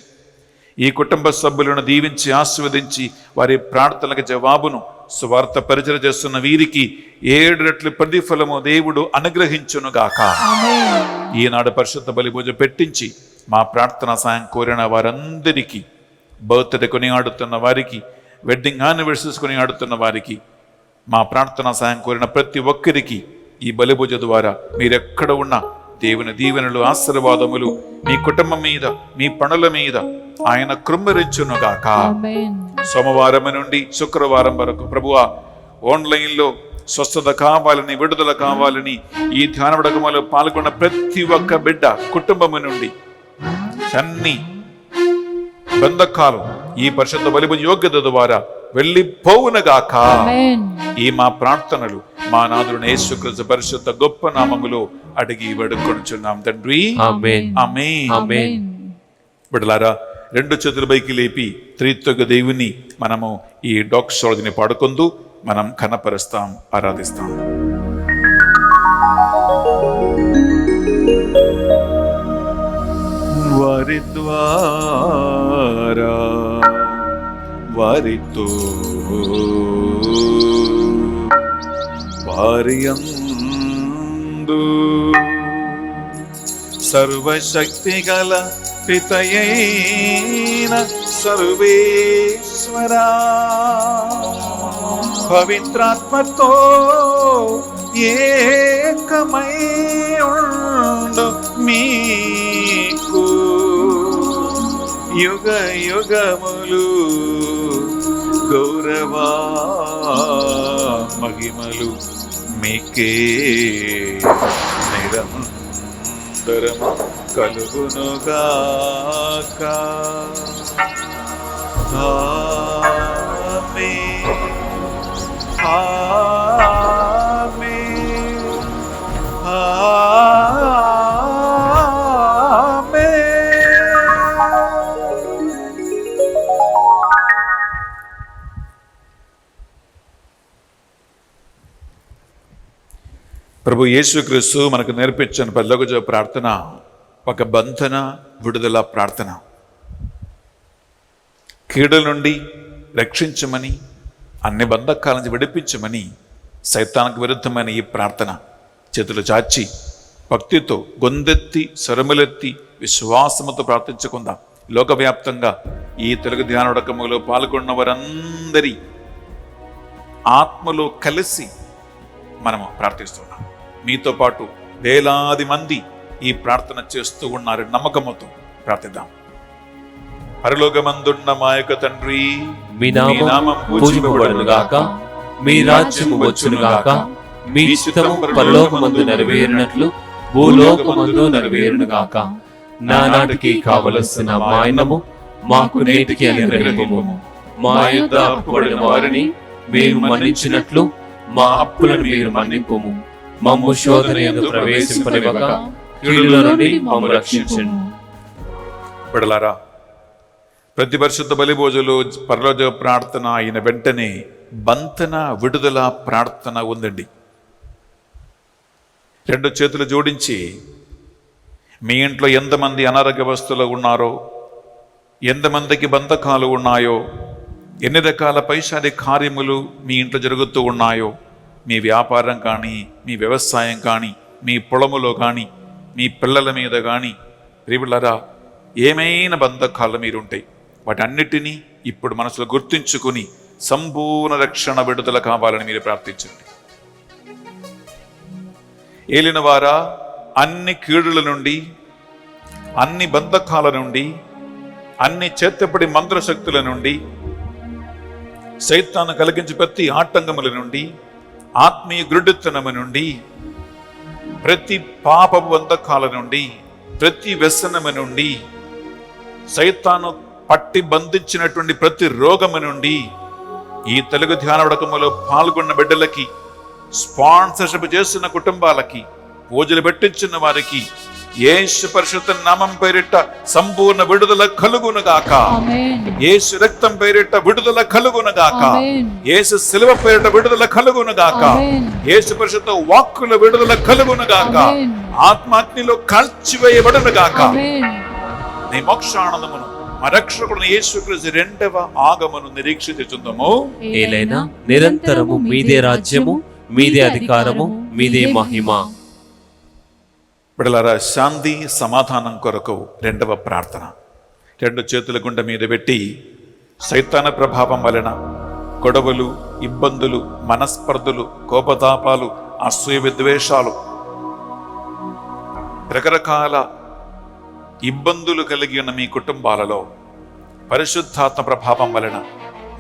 ఈ కుటుంబ సభ్యులను దీవించి ఆశీర్వదించి వారి ప్రార్థనలకు జవాబును సువార్త పరిచయం చేస్తున్న వీరికి 7 రెట్లు ప్రతిఫలము దేవుడు అనుగ్రహించునుగాక. ఈనాడు పరిశుద్ధ బలిభోజ పెట్టించి మా ప్రార్థనా సాయం కోరిన వారందరికీ, బర్త్డే కొనియాడుతున్న వారికి, వెడ్డింగ్ యానివర్సరీస్ కొనియాడుతున్న వారికి, మా ప్రార్థనా సాయం కోరిన ప్రతి ఒక్కరికి ఈ బలిభోజ ద్వారా మీరెక్కడ ఉన్నా దేవుని దీవెనలు, ఆశీర్వాదములు మీ కుటుంబం మీద, మీ పనుల మీద ఆయన కృమ్మరించునుగాక. సోమవారం నుండి శుక్రవారం వరకు ప్రభువా, ఆన్లైన్లో స్వస్థత కావాలని, విడుదల కావాలని ఈ ధ్యాన వడకములో పాల్గొన్న ప్రతి ఒక్క బిడ్డ కుటుంబము నుండి అన్ని బంధకాలు ఈ పరిశుద్ధ బలిభోజ యోగ్యత ద్వారా వెళ్ళిపోవునుగాక. ఈ మా ప్రార్థనలు మా నాథుడు యేసుక్రీస్తు పరిశుద్ధ గొప్ప నామములో అడిగి వేడుకొనుచున్నాం తండ్రి. ఆమేన్. ఆమేన్. ఆమేన్. బిడ్డలారా, 2 చేతుల పైకి లేపి త్రిత్వక దేవుని మనము ఈ డాక్సోళదిని పాడుకుంటూ మనం కనపరుస్తాం, ఆరాధిస్తాం. వారి ద్వారా, వారితో, వారి యందు సర్వశక్తి గల పితయైన సర్వేశ్వరా, పవిత్రాత్మతో ఏకమై ఉండు మీకు యుగ యుగములు గౌరవా మహిమలు మీకే నిరంతరము కలుగునుగాక. ఆమేన్. ఆమేన్. ప్రభు యేసుక్రీస్తు మనకు నేర్పించిన పల్లగుజ ప్రార్థన ఒక బంధన విడుదల ప్రార్థన. కీడుల నుండి రక్షించమని, అన్ని బంధకాల నుంచి విడిపించమని సైతానికి విరుద్ధమైన ఈ ప్రార్థన చేతులు చాచి భక్తితో గొంతెత్తి స్వరములెత్తి విశ్వాసముతో ప్రార్థించుకుందాం. లోకవ్యాప్తంగా ఈ తెలుగు ధ్యానోడకములో పాల్గొన్న వారందరి ఆత్మలో కలిసి మనము ప్రార్థిస్తున్నాం. మీతో పాటు వేలాది మంది ఈ ప్రార్థన చేస్తూ ఉన్నారు. నమ్మకముతో ప్రార్థిద్దాం. పరలోకమందున్న మా యొక్క తండ్రి, మీ నామం పూజింపబడును గాక, మీ రాజ్యము వచ్చును గాక, మీ చిత్తము పరలోకమందు నెరవేరినట్లు భూలోకమందు నెరవేరును గాక. నానాటికి కావలసిన మా అన్నము మాకు నేటికి అనుగ్రహింపుము. మా యుద్ధ అప్పుబడిన వారిని మేము మన్నించినట్లు మా అప్పులను మీరు మన్నింపుము. మమ్ము శోధన యందు ప్రవేశింపనివ్వక కీడుల నుండి మమ్ము రక్షించండి. బిడ్డలారా, ప్రతి పరిశుద్ధ బలి భోజనంలో పరలోక ప్రార్థన అయిన వెంటనే బంధన విడుదల ప్రార్థన ఉందండి. రెండు చేతులు జోడించి మీ ఇంట్లో ఎంతమంది అనారోగ్యవస్థలో ఉన్నారో, ఎంతమందికి బంధకాలు ఉన్నాయో, ఎన్ని రకాల పైశాలిక కార్యములు మీ ఇంట్లో జరుగుతూ ఉన్నాయో, మీ వ్యాపారం కానీ, మీ వ్యవసాయం కానీ, మీ పొలములో కానీ, మీ పిల్లల మీద కానీ, ప్రియులారా, ఏమైనా బంధకాలు మీరుంటాయి. వాటన్నిటినీ ఇప్పుడు మనసులో గుర్తించుకుని సంపూర్ణ రక్షణ విడుదల కావాలని మీరు ప్రార్థించండి. ఏలిన వారా, అన్ని కీడుల నుండి, అన్ని బంధకాల నుండి, అన్ని చేతపడి మంత్రశక్తుల నుండి, సైతాను కలిగించి ప్రతి ఆటంకముల నుండి, ఆత్మీయ గురుడితనము నుండి, ప్రతి పాప బంధకాల నుండి, ప్రతి వ్యసనము నుండి, సైతాను పట్టి బంధించినటువంటి ప్రతి రోగము నుండి ఈ తెలుగు ధ్యానోడకములో పాల్గొన్న బిడ్డలకి, స్పాన్సర్షిప్ చేస్తున్న కుటుంబాలకి, పూజలు పెట్టించిన వారికి యేసు పరిశుద్ధ నామం పేరిట సంపూర్ణ విడుదల కలుగునుగాక. యేసు రక్తం పేరిట విడుదల కలుగునుగాక. యేసు శిలువ పేరిట విడుదల కలుగునుగాక. యేసు పరిశుద్ధ వాక్కుల విడుదల కలుగునుగాక. ఆత్మాగ్నిలో కాల్చివేయబడునుగాక. నీ మోక్షానందమును మా రక్షకుడు యేసుక్రీస్తు రెండవ ఆగమను నిరీక్షించుచుందము. ఏలైనా నిరంతరము మీదే రాజ్యము, మీదే అధికారము, మీదే మహిమ. బిడ్డలారా, శాంతి సమాధానం కొరకు రెండవ ప్రార్థన. రెండు చేతుల గుండె మీద పెట్టి సైతాన ప్రభావం వలన గొడవలు, ఇబ్బందులు, మనస్పర్ధలు, కోపతాపాలు, అసూయ విద్వేషాలు, రకరకాల ఇబ్బందులు కలిగి ఉన్న మీ కుటుంబాలలో పరిశుద్ధాత్మ ప్రభావం వలన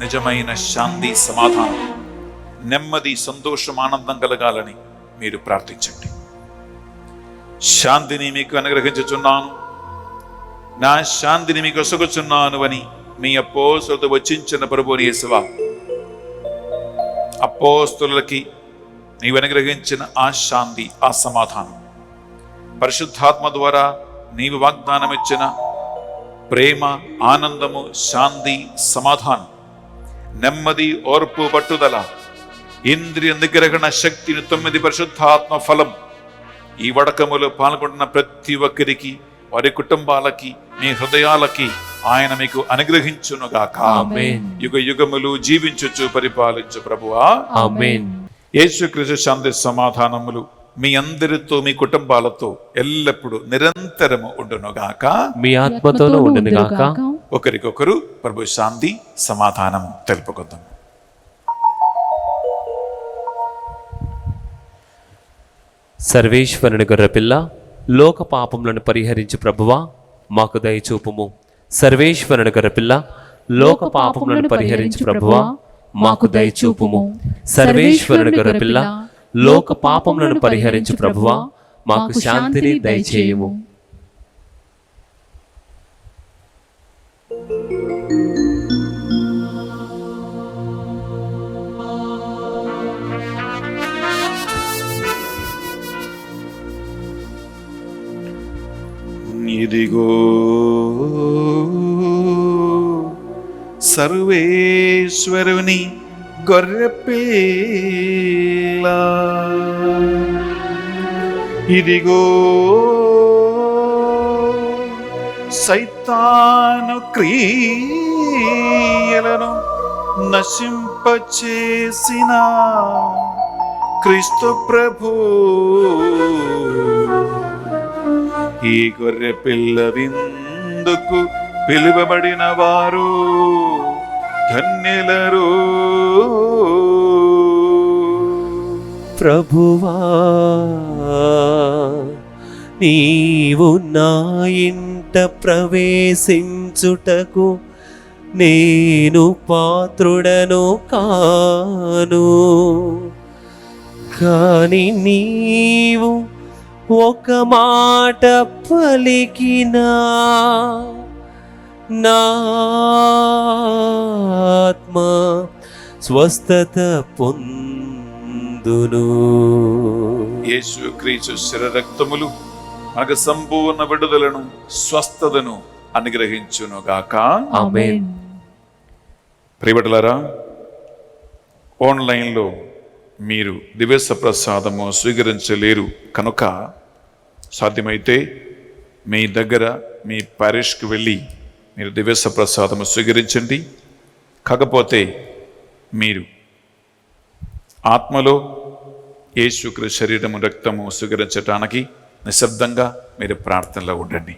నిజమైన శాంతి, సమాధానం, నెమ్మది, సంతోషం, ఆనందం కలగాలని మీరు ప్రార్థించండి. శాంతిని మీకు అనుగ్రహించుచున్నాను, నా శాంతిని మీకు ఒసగుచున్నాను అని మీ అపోస్తలులతో వచించిన ప్రభువుని యేసువా, అపోస్తలులకి నీవు అనుగ్రహించిన ఆ శాంతి, ఆ సమాధానం, పరిశుద్ధాత్మ ద్వారా నీవు వాగ్దానం ఇచ్చిన ప్రేమ, ఆనందము, శాంతి, సమాధానం, నెమ్మది, ఓర్పు, పట్టుదల, ఇంద్రియ నిగ్రహణ శక్తిని 9 పరిశుద్ధాత్మ ఫలం ఈ వడకములో పాల్గొంటున్న ప్రతి ఒక్కరికి, వారి కుటుంబాలకి, మీ హృదయాలకి ఆయన మీకు అనుగ్రహించునుగాక. ఆమేన్. యుగ యుగములు జీవించుచు పరిపాలించు ప్రభువా. ఆమేన్. యేసుక్రీస్తు శాంతి సమాధానములు మీ అందరితో, మీ కుటుంబాలతో ఎల్లప్పుడూ నిరంతరము ఉండునుగాక. మీ ఆత్మతోనూ ఉండును గాక. ఒకరికొకరు ప్రభు శాంతి సమాధానము తెలుపుకుందాం. సర్వేశ్వరుని గొర్రెపిల్ల, లోక పాపములను పరిహరించు ప్రభువా, మాకు దయచూపుము. సర్వేశ్వరుని గొర్రెపిల్ల, లోక పాపములను పరిహరించు ప్రభువా, మాకు దయచూపుము. సర్వేశ్వరుని గొర్రెపిల్ల, లోక పాపములను పరిహరించు ప్రభువా, మాకు శాంతిని దయచేయుము. ఇదిగో సర్వేశ్వరుని గొర్రెపిల్ల, ఇదిగో సైతాను క్రియలను నశింపచేసిన క్రీస్తు ప్రభు, ఈ గొర్రె పిల్ల విందుకు పిలువబడిన వారు ధన్యులరు. ప్రభువా నీవు నా ఇంట ప్రవేశించుటకు నేను పాత్రుడను కాను, కాని నీవు ఒక మాట పలికినా నా ఆత్మ స్వస్థత పొందును. యేసుక్రీస్తు శరీర రక్తములు మనకు సంపూర్ణ విడుదలను స్వస్థతను అనుగ్రహించును గాక. ఆమేన్. ప్రియబిడ్డలారా, ఆన్లైన్లో మీరు దివ్య ప్రసాదము స్వీకరించలేరు కనుక సాధ్యమైతే మీ దగ్గర మీ పారిష్కి వెళ్ళి మీరు దివ్య ప్రసాదము స్వీకరించండి. కాకపోతే మీరు ఆత్మలో యేసుక్రీస్తు శరీరము రక్తము స్వీకరించటానికి నిశ్శబ్దంగా మీరు ప్రార్థనలో ఉండండి.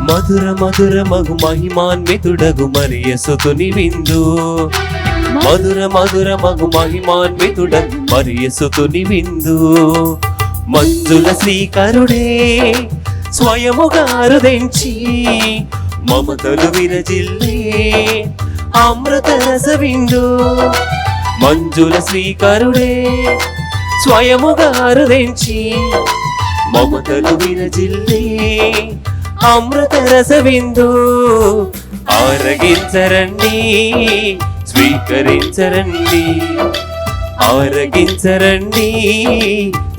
మధుర మధుర మగు మహిమాన్వితుడగు మరియ సుతుని విందు, మధుర మధుర మగు మహిమాన్వితుడగు మరియ సుతుని విందు. మంజుల శ్రీకరుడే స్వయముగా అరుదెంచి మమతలు విరజిల్లే అమృత రస విందు. మంజుల శ్రీకరుడే స్వయముగా అరుదెంచి మమతలు విరజిల్లే అమృత రస విందు. ఆరగించరండి, స్వీకరించరండి, ఆరగించరండి,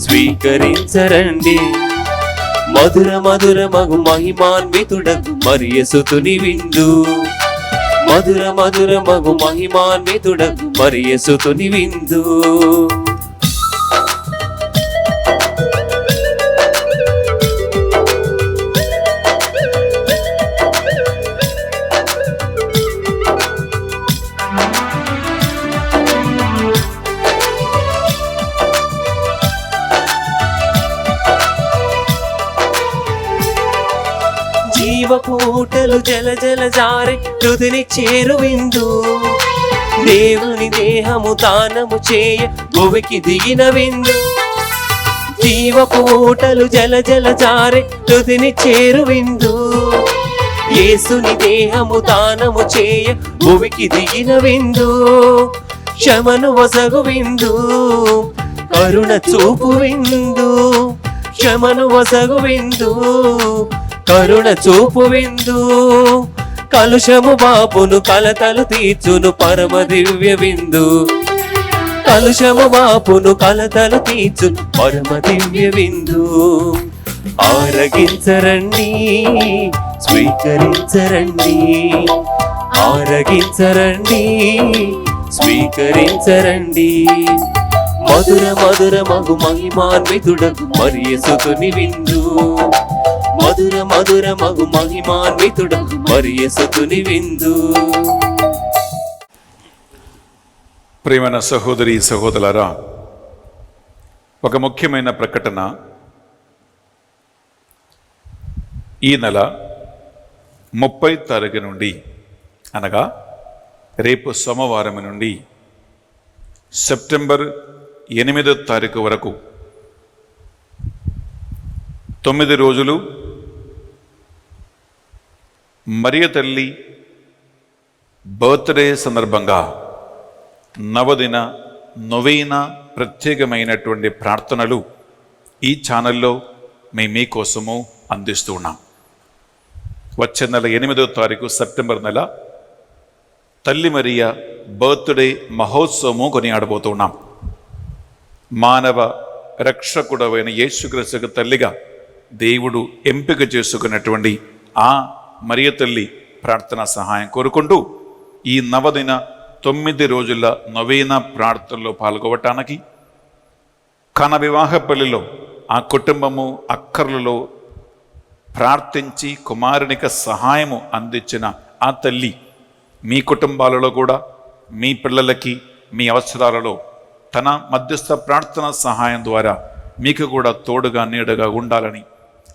స్వీకరించరండి. మధుర మధుర మగు మహిమాన్వితుడగు మరియ సుతుని విందు, మధుర మధుర మగు మహిమాన్వితుడగు మరియ సుతుని విందు. జీవపూటలు జల జల జారి తుదిని చేరు విందు. దేవుని దేహము దానము చేయ భువికి దిగిన విందు. జీవపూటలు జల జల జారి తుదిని చేరు విందు. యేసుని దేహము దానము చేయ భువికి దిగిన విందు. క్షమను వసగు విందు, కరుణ చూపు విందు. క్షమను వసగు విందు, కరుణ చూపు విందు. కలుషము బాపును కలతలు తీర్చును పరమ దివ్య విందు. కలుషము బాపును కలతలు తీర్చును పరమ దివ్య విందు. ఆరగించరండి, స్వీకరించరండి, ఆరగించరండి, స్వీకరించరండి. మధుర మధుర మగు మహిమాన్వితుడగు మరియ సుతుని విందు, మధుర మధుర మగు మహిమాన్వితుడగు మరియ సుతుని విందు. ప్రియమైన సహోదరి సహోదరులారా, ఒక ముఖ్యమైన ప్రకటన. ఈ నెల 30 తారీఖు నుండి అనగా రేపు సోమవారం నుండి సెప్టెంబర్ 8వ తారీఖు వరకు 9 రోజులు మరియ తల్లి బర్త్డే సందర్భంగా నవదిన నొవేనా ప్రత్యేకమైనటువంటి ప్రార్థనలు ఈ ఛానల్లో మీకోసము అందిస్తూ ఉన్నాం. వచ్చే నెల 8వ తారీఖు సెప్టెంబర్ నెల తల్లి మరియ బర్త్డే మహోత్సవము కొనియాడబోతున్నాం. మానవ రక్షకుడవైన యేసుక్రీస్తుకు తల్లిగా దేవుడు ఎంపిక చేసుకున్నటువంటి ఆ మరియ తల్లి ప్రార్థనా సహాయం కోరుకుంటూ ఈ నవదిన 9 రోజుల నవీన ప్రార్థనలో పాల్గొనటానికి కన వివాహపల్లిలో ఆ కుటుంబము అక్కర్లలో ప్రార్థించి కుమారునికి సహాయము అందించిన ఆ తల్లి మీ కుటుంబాలలో కూడా మీ పిల్లలకి మీ అవసరాలలో తన మధ్యస్థ ప్రార్థన సహాయం ద్వారా మీకు కూడా తోడుగా నీడగా ఉండాలని,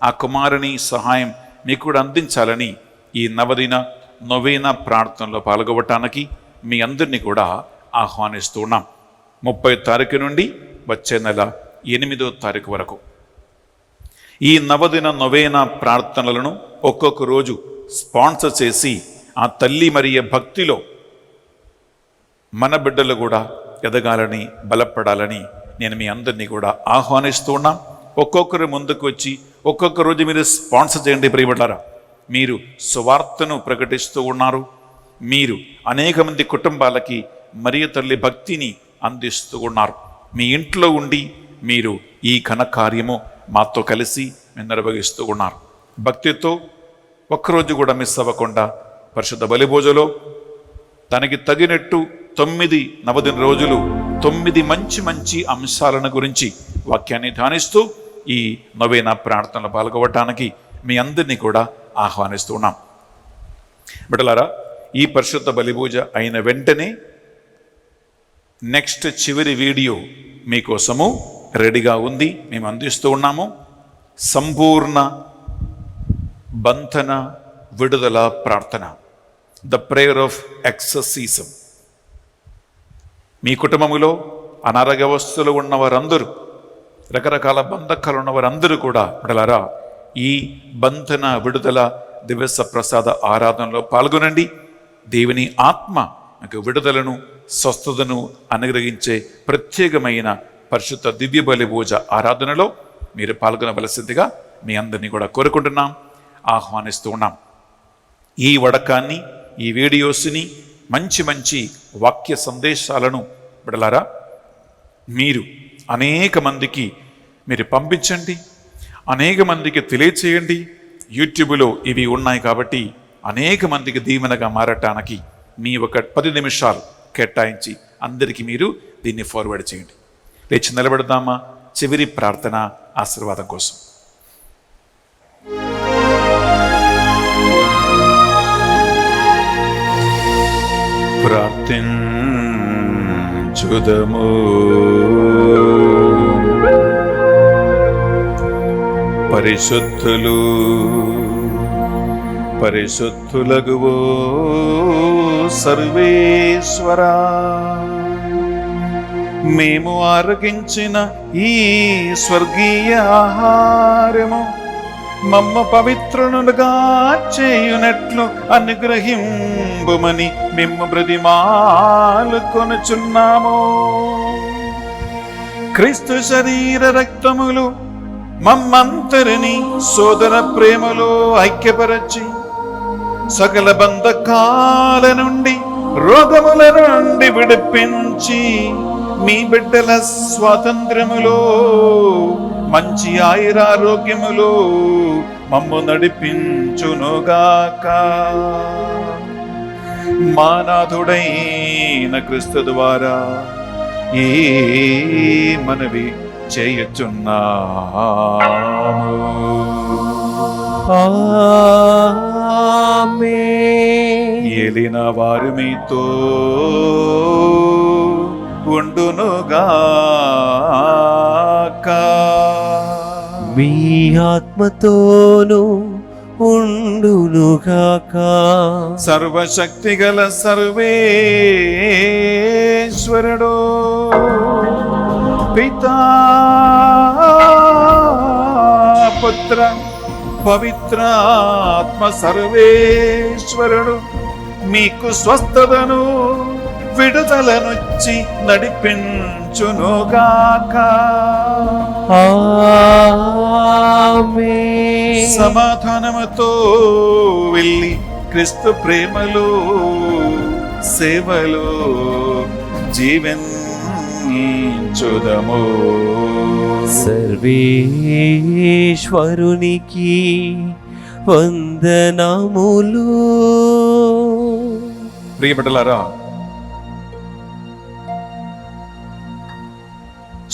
ఆ కుమారుని సహాయం మీకు కూడా అందించాలని ఈ నవదిన నవీన ప్రార్థనలో పాల్గొనటానికి మీ అందరినీ కూడా ఆహ్వానిస్తున్నాం. 30 తారీఖు నుండి వచ్చే నెల 8వ తారీఖు వరకు ఈ నవదిన నవీన ప్రార్థనలను ఒక్కొక్క రోజు స్పాన్సర్ చేసి ఆ తల్లి మరియ భక్తిలో మన బిడ్డలు కూడా ఎదగాలని, బలపడాలని నేను మీ అందరినీ కూడా ఆహ్వానిస్తున్నాం. ఒక్కొక్కరు ముందుకు వచ్చి ఒక్కొక్క రోజు మీరు స్పాన్సర్ చేయండి. ప్రియబడ్డారా, మీరు సువార్తను ప్రకటిస్తూ ఉన్నారు. మీరు అనేక మంది కుటుంబాలకి మరియ తల్లి భక్తిని అందిస్తూ ఉన్నారు. మీ ఇంట్లో ఉండి మీరు ఈ ఘనకార్యము మాతో కలిసి నిర్వహిస్తూ ఉన్నారు. భక్తితో ఒక్కరోజు కూడా మిస్ అవ్వకుండా పరిశుద్ధ బలిభోజలో తనకి తగినట్టు 9 నవదిన రోజులు 9 మంచి మంచి అంశాలను గురించి వాక్యాన్ని ధ్యానిస్తూ ఈ నవీన ప్రార్థనలు పాల్గొనటానికి మీ అందరినీ కూడా ఆహ్వానిస్తున్నాం. బిడ్డలారా, ఈ పరిశుద్ధ బలిపూజ అయిన వెంటనే నెక్స్ట్ చివరి వీడియో మీకోసము రెడీగా ఉంది, మేము అందిస్తూ ఉన్నాము. సంపూర్ణ బంధన విడుదల ప్రార్థన, ద ప్రేయర్ ఆఫ్ ఎక్సర్సిజం. మీ కుటుంబములో అనారోగ్యవస్థలో ఉన్న వారందరూ, రకరకాల బంధకాలు ఉన్న వారందరూ కూడా బిడ్డలారా ఈ బంధన విడుదల దివస ప్రసాద ఆరాధనలో పాల్గొనండి. దేవుని ఆత్మ మీకు విడుదలను, స్వస్థతను అనుగ్రహించే ప్రత్యేకమైన పరిశుద్ధ దివ్య బలి పూజ ఆరాధనలో మీరు పాల్గొనవలసిందిగా మీ అందరినీ కూడా కోరుకుంటున్నాం, ఆహ్వానిస్తూ ఉన్నాం. ఈ వడకాన్ని, ఈ వీడియోస్ని, మంచి మంచి వాక్య సందేశాలను బిడ్డలారా మీరు అనేక మందికి మీరు పంపించండి, అనేక మందికి తెలియచేయండి. యూట్యూబ్లో ఇవి ఉన్నాయి కాబట్టి అనేక మందికి దీవెనగా మారటానికి మీ ఒక 10 నిమిషాలు కేటాయించి అందరికీ మీరు దీన్ని ఫార్వర్డ్ చేయండి. లేచి నిలబెడదామా చివరి ప్రార్థన ఆశీర్వాదం కోసం. ప్రార్థించుదము. పరిశుద్ధులు పరిశుద్ధులగువో సర్వేశ్వరా, మేము ఆరగించిన ఈ స్వర్గీయ ఆహారము మమ్మ పవిత్రునులుగా చేయునట్లు అనుగ్రహింబుమని మేము బ్రతిమాలు కొనుచున్నాము. క్రీస్తు శరీర రక్తములు మమ్మంతరిని సోదర ప్రేమలో ఐక్యపరచి సకల బంధకాల నుండి, రోగముల నుండి విడిపించి మీ బిడ్డల స్వాతంత్ర్యములో, మంచి ఆయురారోగ్యములో మమ్ము నడిపించునుగాక. మానాథుడైన క్రీస్తు ద్వారా ఈ మనవి చేయుచున్నాము. ఆమేన్. ఏలిన వారు మీతో ఉండునుగాక. మీ ఆత్మతోను ఉండునుగాక. సర్వశక్తి గల సర్వేశ్వరుడు పితా పుత్ర పవిత్ర ఆత్మ సర్వేశ్వరుడు మీకు స్వస్థతను విడుదలనుచ్చి నడిపించునుగాక. ఆమేన్. సమాధానముతో వెళ్ళి క్రీస్తు ప్రేమలో సేవలో జీవించుదము. సర్వేశ్వరునికి వందనములు. ప్రియబిడ్డలారా,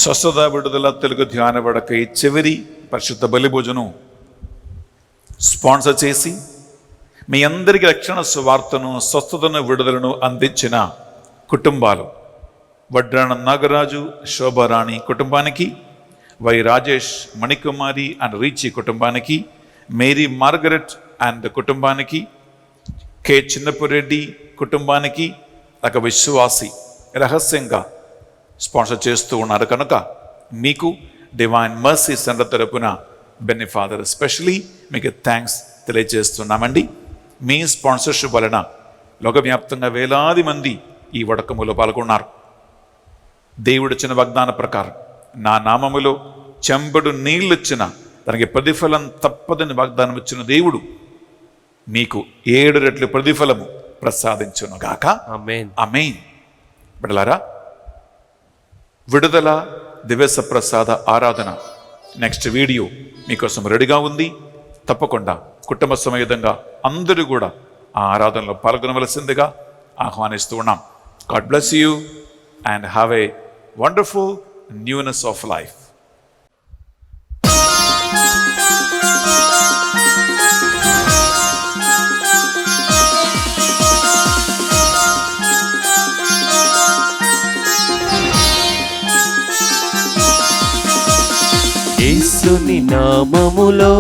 స్వస్థత విడుదల తెలుగు ధ్యాన వడక ఈ చివరి పరిశుద్ధ బలి భోజనం స్పాన్సర్ చేసి మీ అందరికీ రక్షణ సువార్తను, స్వస్థతను, విడుదలను అందించిన కుటుంబాలు వడ్రాణ నాగరాజు, శోభారాణి కుటుంబానికి, why Rajesh, Manikumari and Richie కుటుంబానికి, మేరీ మార్గరెట్ అండ్ కుటుంబానికి, కె చిన్నపురెడ్డి కుటుంబానికి, ఒక విశ్వాసి రహస్యంగా స్పాన్సర్ చేస్తూ ఉన్నారు కనుక మీకు డివైన్ మర్సీ సెంటర్ తరపున బెన్నీ ఫాదర్ స్పెషలీ మీకు థ్యాంక్స్ తెలియజేస్తున్నామండి. మీ స్పాన్సర్షిప్ వలన లోకవ్యాప్తంగా వేలాది మంది ఈ వడకములో పాల్గొన్నారు. దేవుడిచ్చిన వాగ్దాన ప్రకారం నా నామములో చెంబడు నీళ్ళిచ్చిన దానికి ప్రతిఫలం తప్పదని వాగ్దానం ఇచ్చిన దేవుడు మీకు 7 రెట్లు ప్రతిఫలము ప్రసాదించును గాక. ఆమేన్. ఆమేన్. బిడ్డలారా, విడుదల దివ్యస ప్రసాద ఆరాధన నెక్స్ట్ వీడియో మీకోసం రెడీగా ఉంది. తప్పకుండా కుటుంబ సమేతంగా అందరూ కూడా ఆ ఆరాధనలో పాల్గొనవలసిందిగా ఆహ్వానిస్తూ ఉన్నాం. God bless you and have a wonderful newness of life. యేసుని నామములో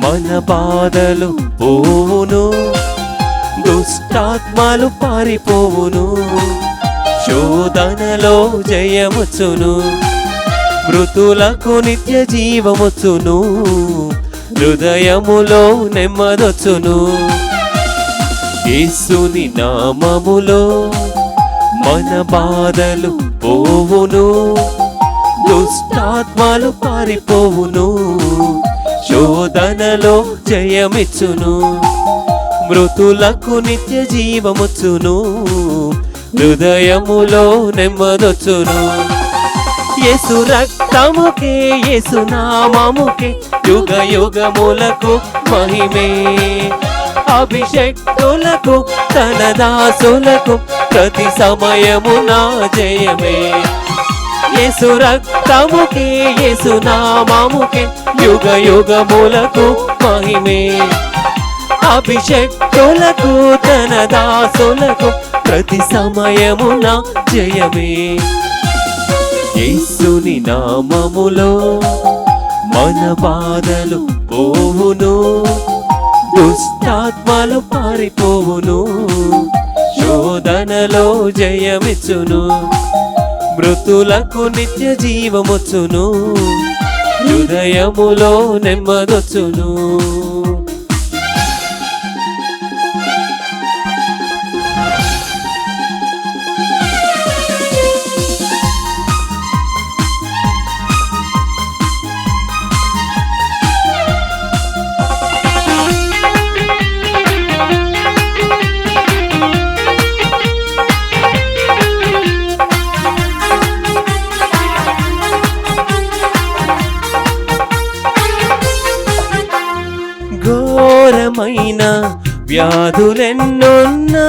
మన బాధలు పోవును, దుష్టాత్మలు పారిపోవును, శోధనలో జయముచును, మృతులకు నిత్య జీవముచును, హృదయములో నెమ్మదొచ్చును. యేసుని నామములో మన బాధలు పోవును, దుష్టాత్మలు పారిపోవును, శోధనలో జయమిచ్చును, మృతులకు నిత్య జీవముచ్చును, హృదయములో నెమ్మదొచ్చును. యేసు రక్తముకే, యేసు నామముకే యుగ యుగములకు మహిమే. అభిషక్తులకు, తన దాసులకు ప్రతి సమయమున జయమే. యేసు రక్తముకే, యేసు నామముకే యుగ యుగములకు మహిమే. అభిషక్తులకు, తన దాసులకు ప్రతి సమయమున జయమే. యేసుని నామములో మన బాధలు పోవును, దుష్టాత్మలు పారిపోవును, శోధనలో జయమిచ్చును, మృతులకు నిత్య జీవముచ్చును, హృదయములో నెమ్మదొచ్చును. ఘోరమైన వ్యాధులెన్నున్నా,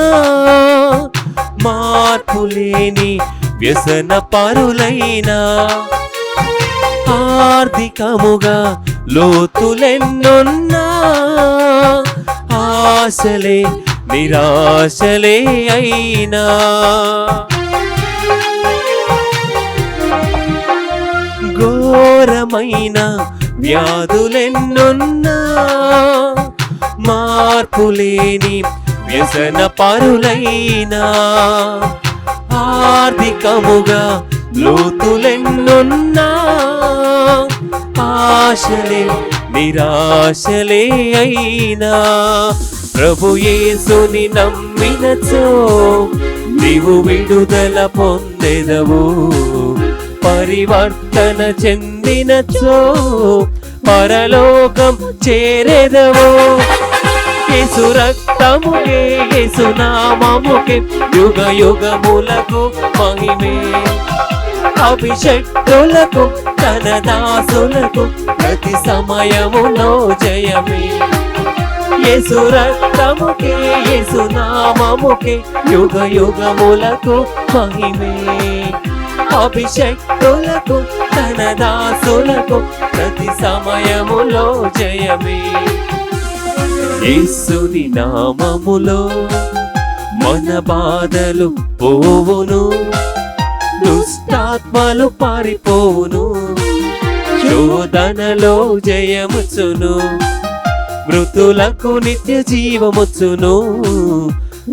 మార్పులేని వ్యసన పరులైనా, ఆర్థికముగా లోతులెన్నున్నా, ఆశలే నిరాశలే అయినా, ఘోరమైన వ్యాధులెన్నున్నా, మార్పులేని వ్యసన పరులైనా, ఆర్థికముగా లోతులెన్నున్నా, ఆశలే నిరాశలే అయినా, ప్రభు యేసుని నమ్మినచో నీవు విడుదల పొందెదవు. పరివర్తన చెందినచో పరలోకం చేరెదవు. యేసు రక్తముకే యేసు నామముకే యుగ యుగములకు మహిమే. అభిషక్తులకు తన దాసులకు ప్రతి సమయములో జయమే. యేసు రక్తముకే యేసు నామముకే యుగ యుగములకు మహిమే. అభిషక్తులకు తన దాసులకు ప్రతి సమయములో జయమే. యేసుని నామములో మన బాధలు పోవును, దుష్టాత్మలు పారిపోవును. శోధనలో జయముచును, మృతులకు నిత్య జీవముచును.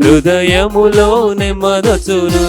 హృదయములో నెమ్మదొచును.